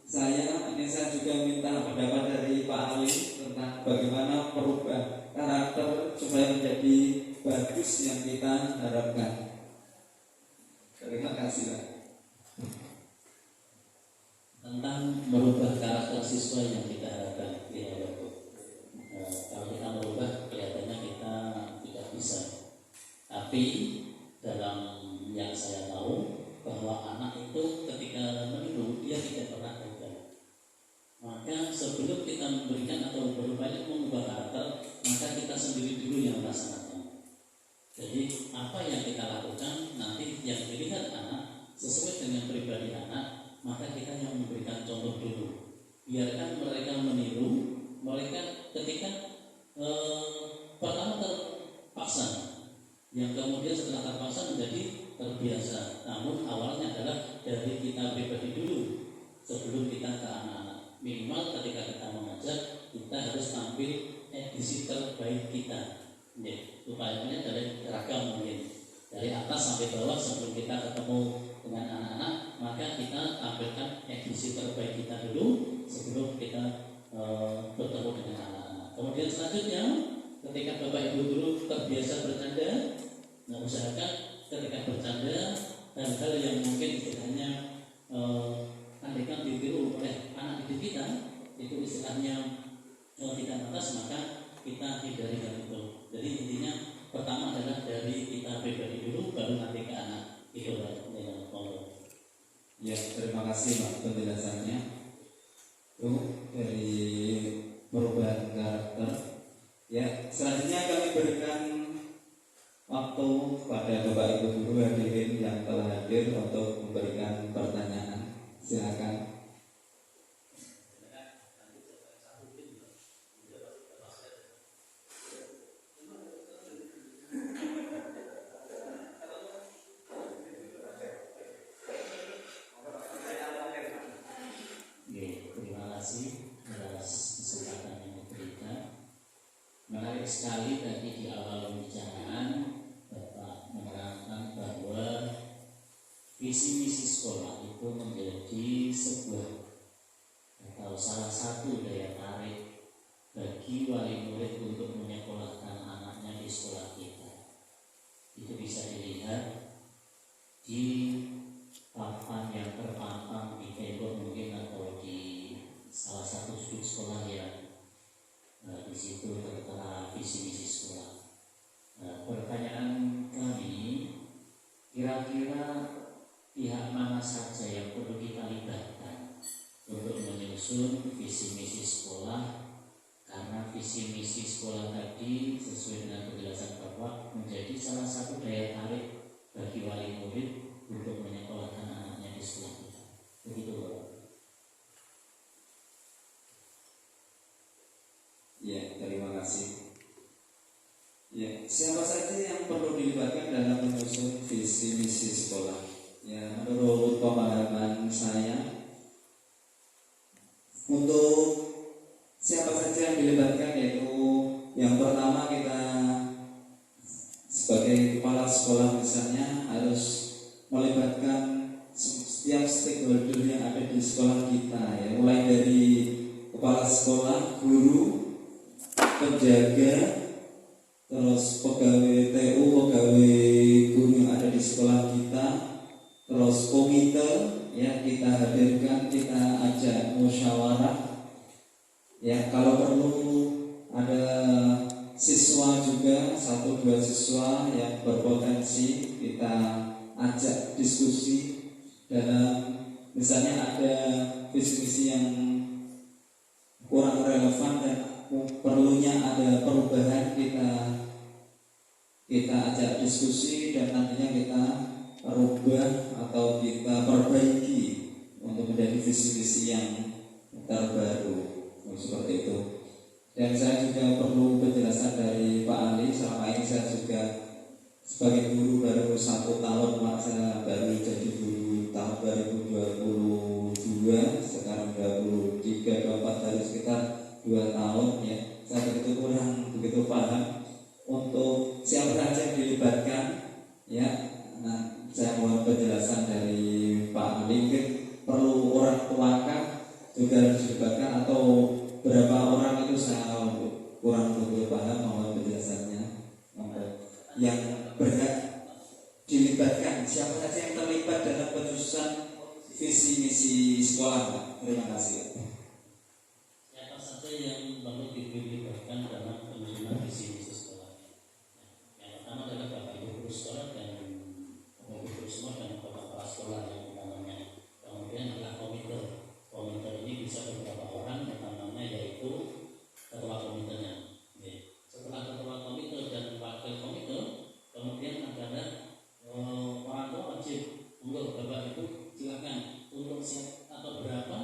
saya. Ini saya juga minta pendapat dari Pak Ali tentang bagaimana merubah karakter supaya menjadi bagus yang kita harapkan. Terima kasih. Tentang merubah karakter siswa yang kita harapkan, ya, kalau kita merubah kelihatannya kita tidak bisa. Tapi dalam yang saya tahu bahwa anak itu ketika meniru dia tidak pernah gagal. Maka sebelum kita memberikan atau berupaya mengubah karakter, maka kita sendiri dulu yang melaksanakan. Jadi apa yang kita lakukan nanti yang dilihat anak sesuai dengan pribadi anak, maka kita yang memberikan contoh dulu. Biarkan mereka meniru, mereka ketika pertama terpaksa, yang kemudian setelah terpaksa menjadi terbiasa. Namun awalnya adalah dari kita pribadi dulu sebelum kita ke anak-anak. Minimal ketika kita mengajar, kita harus tampil mengambil edisi terbaik kita. Upayanya dari ragam mungkin dari atas sampai bawah. Sebelum kita ketemu dengan anak-anak, maka kita tampilkan edisi terbaik kita dulu sebelum kita bertemu dengan anak-anak. Kemudian selanjutnya, ketika Bapak Ibu guru terbiasa bercanda, usahakan ketika bercanda hal-hal yang mungkin istilahnya andaikan ditiru oleh anak didik kita, itu istilahnya tidak atas, maka kita hindari hal itu. Jadi intinya pertama adalah dari kita pribadi dulu, baru nanti ke anak. Itu dengan Allah. Ya, terima kasih Pak penjelasannya. Itu dari perubahan karakter. Ya, selanjutnya kami berikan waktu kepada Bapak Ibu guru hadirin yang telah hadir untuk memberikan pertanyaan. Silakan. Menarik sekali tadi di awal pembicaraan Bapak menerangkan bahwa visi misi sekolah itu menjadi sebuah atau salah satu daya tarik bagi wali murid untuk menyekolahkan anaknya di sekolah kita. Itu bisa dilihat di papan yang terpampang di tembok mungkin atau di salah satu sudut sekolah yang di situ tertera visi misi sekolah. Pertanyaan kami, kira-kira pihak mana saja yang perlu kita libatkan untuk menyusun visi misi sekolah? Karena visi misi sekolah tadi sesuai dengan penjelasan Bapak menjadi salah satu daya tarik bagi wali murid untuk menyekolahkan anaknya di sekolah kita. Begitu Bapak. Ya, terima kasih. Ya, siapa saja yang perlu dilibatkan dalam menyusun visi misi sekolah? Ya, menurut pemahaman saya, untuk siapa saja yang dilibatkan yaitu yang pertama kita sebagai kepala sekolah misalnya harus melibatkan setiap stakeholder yang ada di sekolah kita, ya, mulai dari kepala sekolah, guru, penjaga, terus pegawai TU, pegawai guru yang ada di sekolah kita, terus komite, ya, kita hadirkan, kita ajak musyawarah, ya, kalau perlu ada siswa juga, 1-2 siswa yang berpotensi kita ajak diskusi dalam misalnya ada visi-visi yang kurang relevan dan perlunya ada perubahan, kita ajak diskusi dan nantinya kita rubah atau kita perbaiki untuk menjadi visi-visi yang terbaru, seperti itu. Dan saya juga perlu penjelasan dari Pak Ali. Selama ini saya juga sebagai guru baru 1 tahun, Pak, saya baru jadi guru tahun 2022, sekarang 23-24 dari sekitar 2 tahun, ya. Saya kurang begitu paham untuk siapa saja yang dilibatkan, ya. Nah, saya mohon penjelasan dari Pak Ali. Mungkin perlu orang tuakah juga harus dilibatkan atau berapa orang itu saya kurang begitu paham. Mohon penjelasannya. Yang berhak dilibatkan, siapa saja yang terlibat dalam penyusunan visi misi sekolah. Terima kasih. Siapa saja yang perlu dilibatkan dalam penyusunan visi misi sekolah? Yang pertama adalah Bapak Ibu guru sekolah dan Bapak Ibu guru semua dan Bapak kepala sekolah yang utamanya. Kemudian adalah komite. Komite ini bisa beberapa orang, utamanya yaitu ketua komitenya. Setelah ketua komite dan wakil komite, kemudian adalah orang tua wajib untuk Bapak Ibu silakan untuk siap atau berapa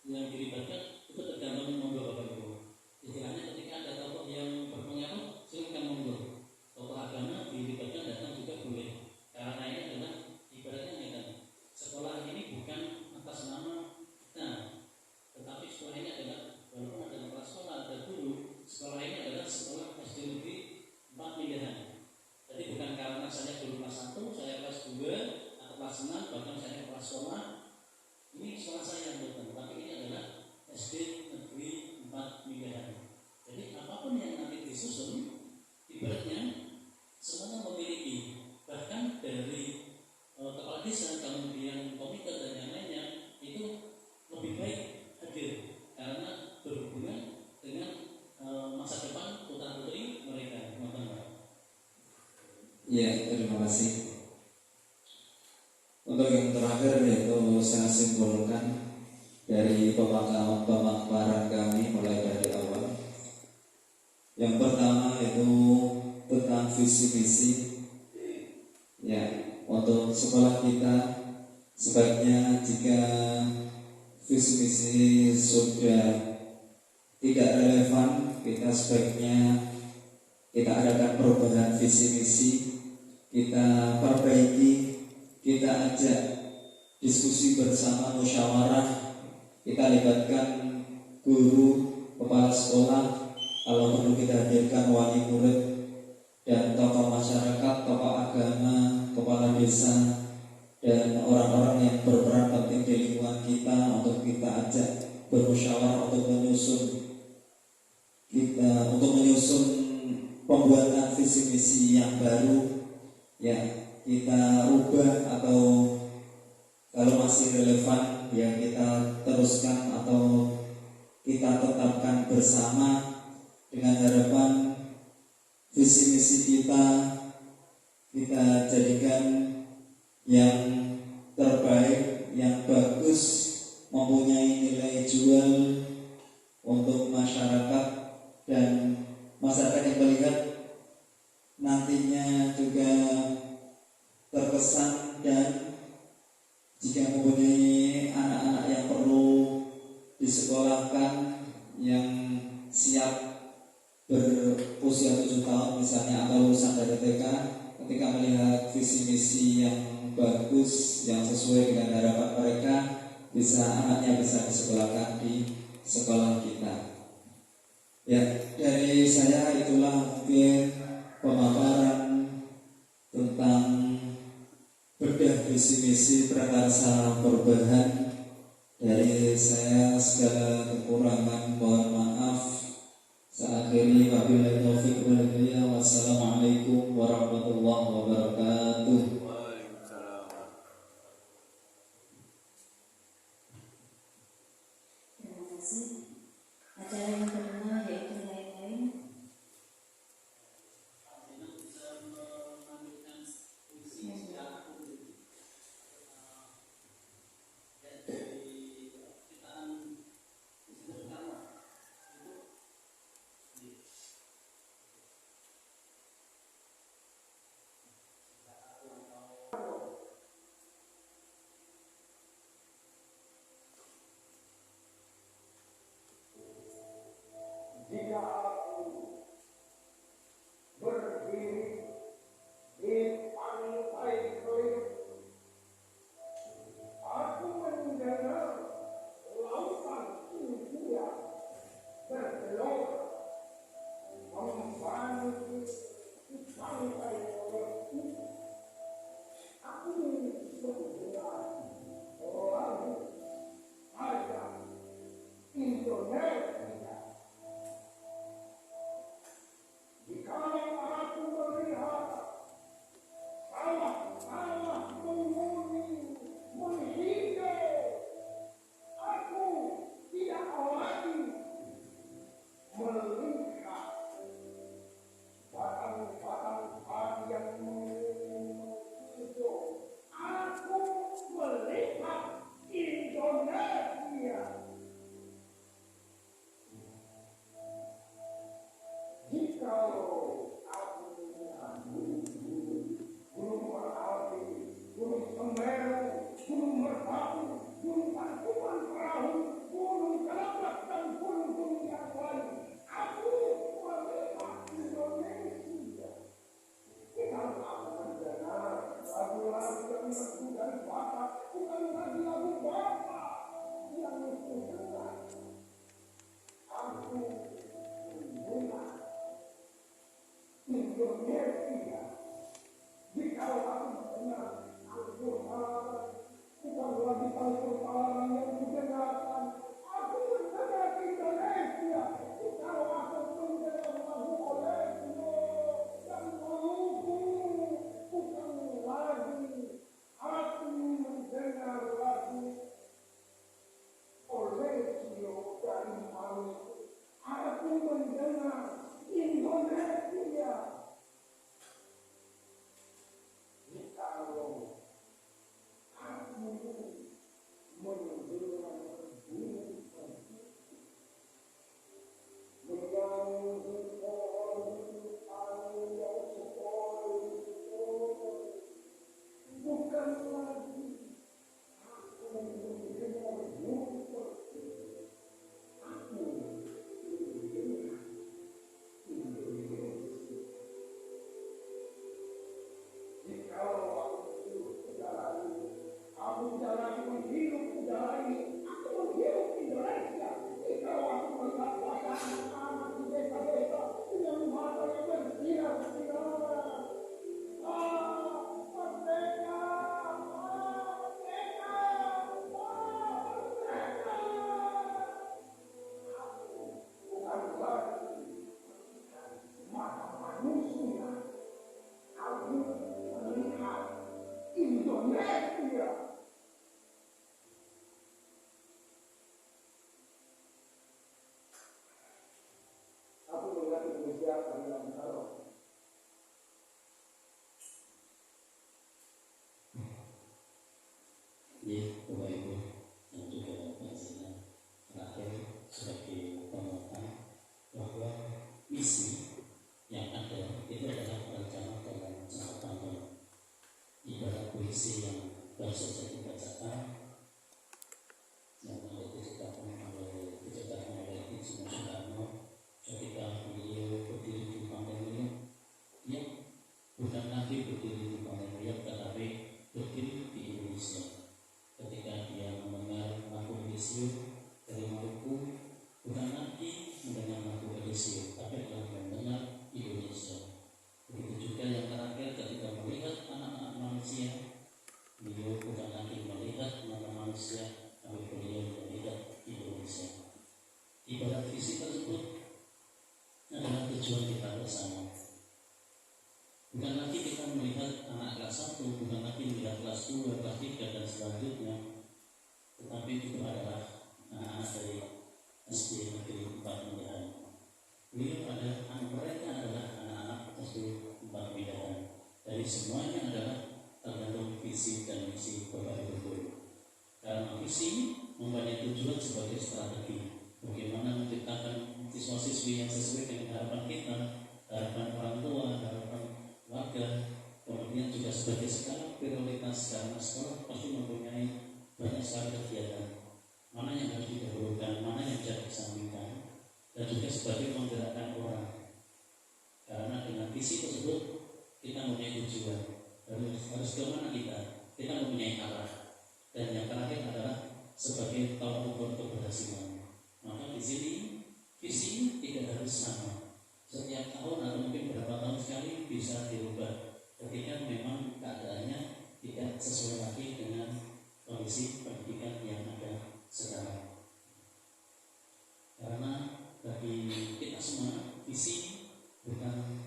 yang dilibatkan kepala sekolah, ini sekolah saya bukan, tapi ini adalah SD Negeri 4 Minggahan. Jadi apapun yang nanti disusun, ibaratnya semuanya memiliki, bahkan dari kepala desa, kemudian komite dan yang lainnya itu lebih baik hadir karena berhubungan dengan masa depan putra putri mereka. Ya, terima kasih. Untuk yang terakhir yaitu saya simpulkan dari pemaparan kami mulai dari awal. Yang pertama yaitu tentang visi misi. Ya, untuk sekolah kita sebaiknya jika visi misi sudah tidak relevan, kita sebaiknya kita adakan perubahan visi misi, kita perbaiki, kita ajak diskusi bersama, musyawarah, kita libatkan guru, kepala sekolah, kalau perlu kita hadirkan wali murid dan tokoh masyarakat, tokoh agama, kepala desa, dan orang-orang yang berperan penting di lingkungan kita untuk kita ajak bermusyawarah untuk menyusun pembuatan visi misi yang baru, ya kita ubah atau kalau masih relevan ya kita teruskan atau kita tetapkan bersama dengan harapan visi misi kita jadikan yang terbaik, yang bagus, mempunyai nilai jual untuk masyarakat dan masyarakat yang melihat nantinya juga terkesan dan jika mempunyai anak-anak yang perlu disekolahkan yang siap berusia 7 tahun misalnya atau lulusan dari TK, ketika melihat visi misi yang bagus yang sesuai dengan harapan mereka, anaknya bisa disekolahkan di sekolah kita. Ya, dari saya itulah mungkin pemaparan tentang bedah visi misi Prakarsa Perubahan. Dari saya segala kekurangan mohon maaf. Saya akhiri wabillahi taufiq wal hidayah. Wassalamualaikum warahmatullahi wabarakatuh. Terima kasih. Acara yang kedua yaitu lain-lain. Jika aku berdiri di pantai Kelip, aku mendengar lautan India bergelora membantu di pantai Kelip. Aku mendengar lagu ada Indonesia. Kalau aku melihat sawah-sawah menguning, menghijau, aku tidak lagi melihat batang-batang padi yang menghijau. Aku melihat Indonesia. Jikalau aku melihat gunung Merapi, gunung Semeru, gunung Merbabu, gunung Tangkuban Perahu, gunung Kelabak dan gunung-gunung yang lain, aku melihat Indonesia. Jikalau aku mendengar lagu-lagu yang merdu dari Batak, bukan lagi lagu Batak yang mendengar, aku mendengar Indonesia. Jika aku mendengar Al-Quran, bukan Ya, Bapak Ibu dan juga Pak Zina, terakhir sebagai penguatan bahwa misi yang ada itu adalah rencana dalam jangka panjang. Ibarat puisi yang baru saja dibacakan, yang diciptakan oleh Insinyur Soekarno ketika beliau berdiri di Pantai Riau. Dia bukan lagi berdiri di Pantai Riau, tetapi berdiri di Indonesia. Ketika dia mendengar lagu Elisio dari Maluku, bukan lagi mendengar lagu Elisio, tapi adalah mendengar Indonesia. Begitu juga yang terakhir ketika melihat anak-anak manusia, beliau bukan lagi melihat anak manusia, tapi beliau melihat Indonesia. Ibarat visi tersebut adalah tujuan kita bersama. Bukan lagi kita melihat anak kelas 1, bukan lagi melihat kelas 2, kelas 3 dan selanjutnya, tetapi itu adalah anak-anak dari SD Negeri 4 Mendahan. Mereka adalah anak-anak SD 4 Mendahan. Dari semuanya adalah tergantung visi dan misi Bapak Ibu Guru. Karena visi mempunyai tujuan sebagai strategi bagaimana menciptakan siswa-siswi yang sesuai dengan harapan kita, harapan orang tua, harapan warga, kemudian juga sebagai skala prioritas karena sekolah pasti mempunyai banyak sekali kegiatan, mana yang harus didahulukan, mana yang bisa disampingkan, dan juga sebagai menggerakkan orang. Karena dengan visi tersebut kita mempunyai tujuan, harus kemana kita mempunyai arah, dan yang terakhir adalah sebagai tolak ukur keberhasilan. Maka di sini visi tidak harus sama. Setiap tahun atau mungkin berapa tahun sekali bisa dirubah ketika memang keadaannya tidak sesuai lagi dengan kondisi pendidikan yang ada sekarang. Karena bagi kita semua visi bukan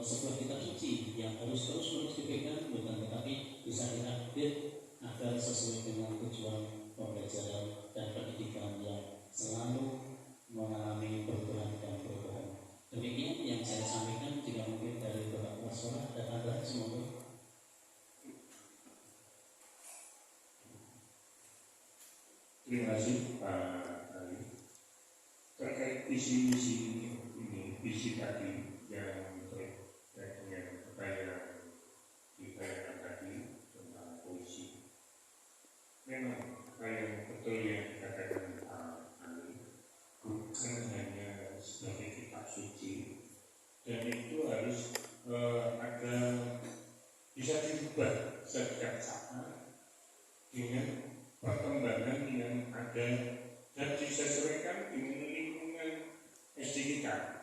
sebuah kitab suci yang harus terus dipegang, bukan, tetapi bisa diupdate agar sesuai dengan tujuan pembelajaran dan pendidikan yang selalu mengalami perubahan dan perubahan. Demikian yang saya sampaikan, jika mungkin dari Bapak Waswara dan Anda semoga. Terima kasih Pak Ali. Terkait visi-misi ini, visi tadi yang terkait dengan apa yang ditanyakan tadi tentang puisi, memang apa yang betul yang dikatakan Pak Ali, bukan hanya sebagai kitab suci, dan itu harus ada bisa dirubah setiap saat dengan perkembangan yang ada dan disesuaikan dengan lingkungan SD kita.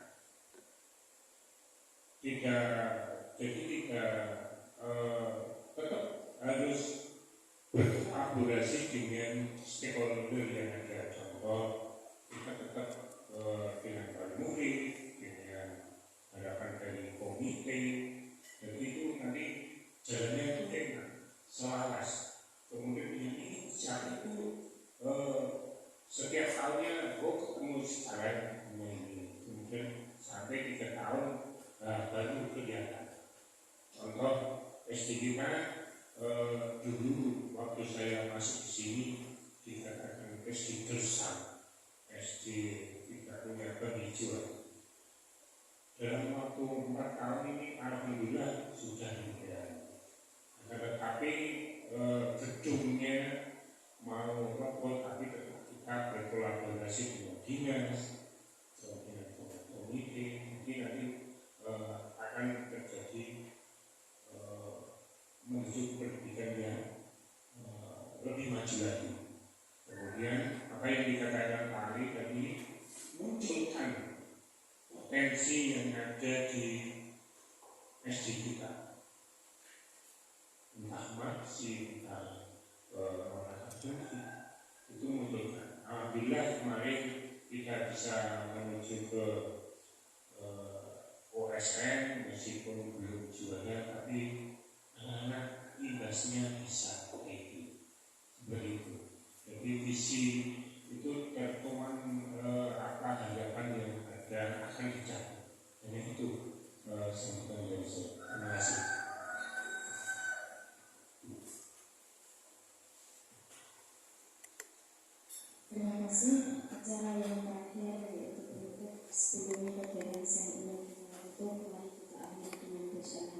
Jadi tetap harus berkolaborasi dengan stakeholder yang ada. Contoh, kita tetap dengan para murid, dengan harapan dari komite, dan itu nanti jalannya itu enak, selaras. Kemudian ini siapa itu setiap tahunnya ketemu secara ini, kemudian sampai 3 tahun baru kelihatan. Contoh SD kita dulu waktu saya masuk di sini dikatakan SD gersang, SD tidak punya penghijauan. Dalam waktu 4 tahun ini alhamdulillah sudah dimulai. Tetapi pendidikan yang lebih maju lagi. Kemudian apa yang dikatakan Pak Ali tadi, munculkan potensi yang ada di SD kita, entah marxi, entah itu munculkan. Alhamdulillah kemarin kita bisa menuju ke OSN meskipun belum juara, tapi anak-anak imbasnya bisa seperti itu. Jadi visi itu tertuang apa harapan yang ada akan dicapai. Dan itu sambutan dari saya. Terima kasih. Terima kasih. Acara yang terakhir yaitu penutup sebelum kegiatan siang ini kita tutup, mari kita akhiri dengan doa.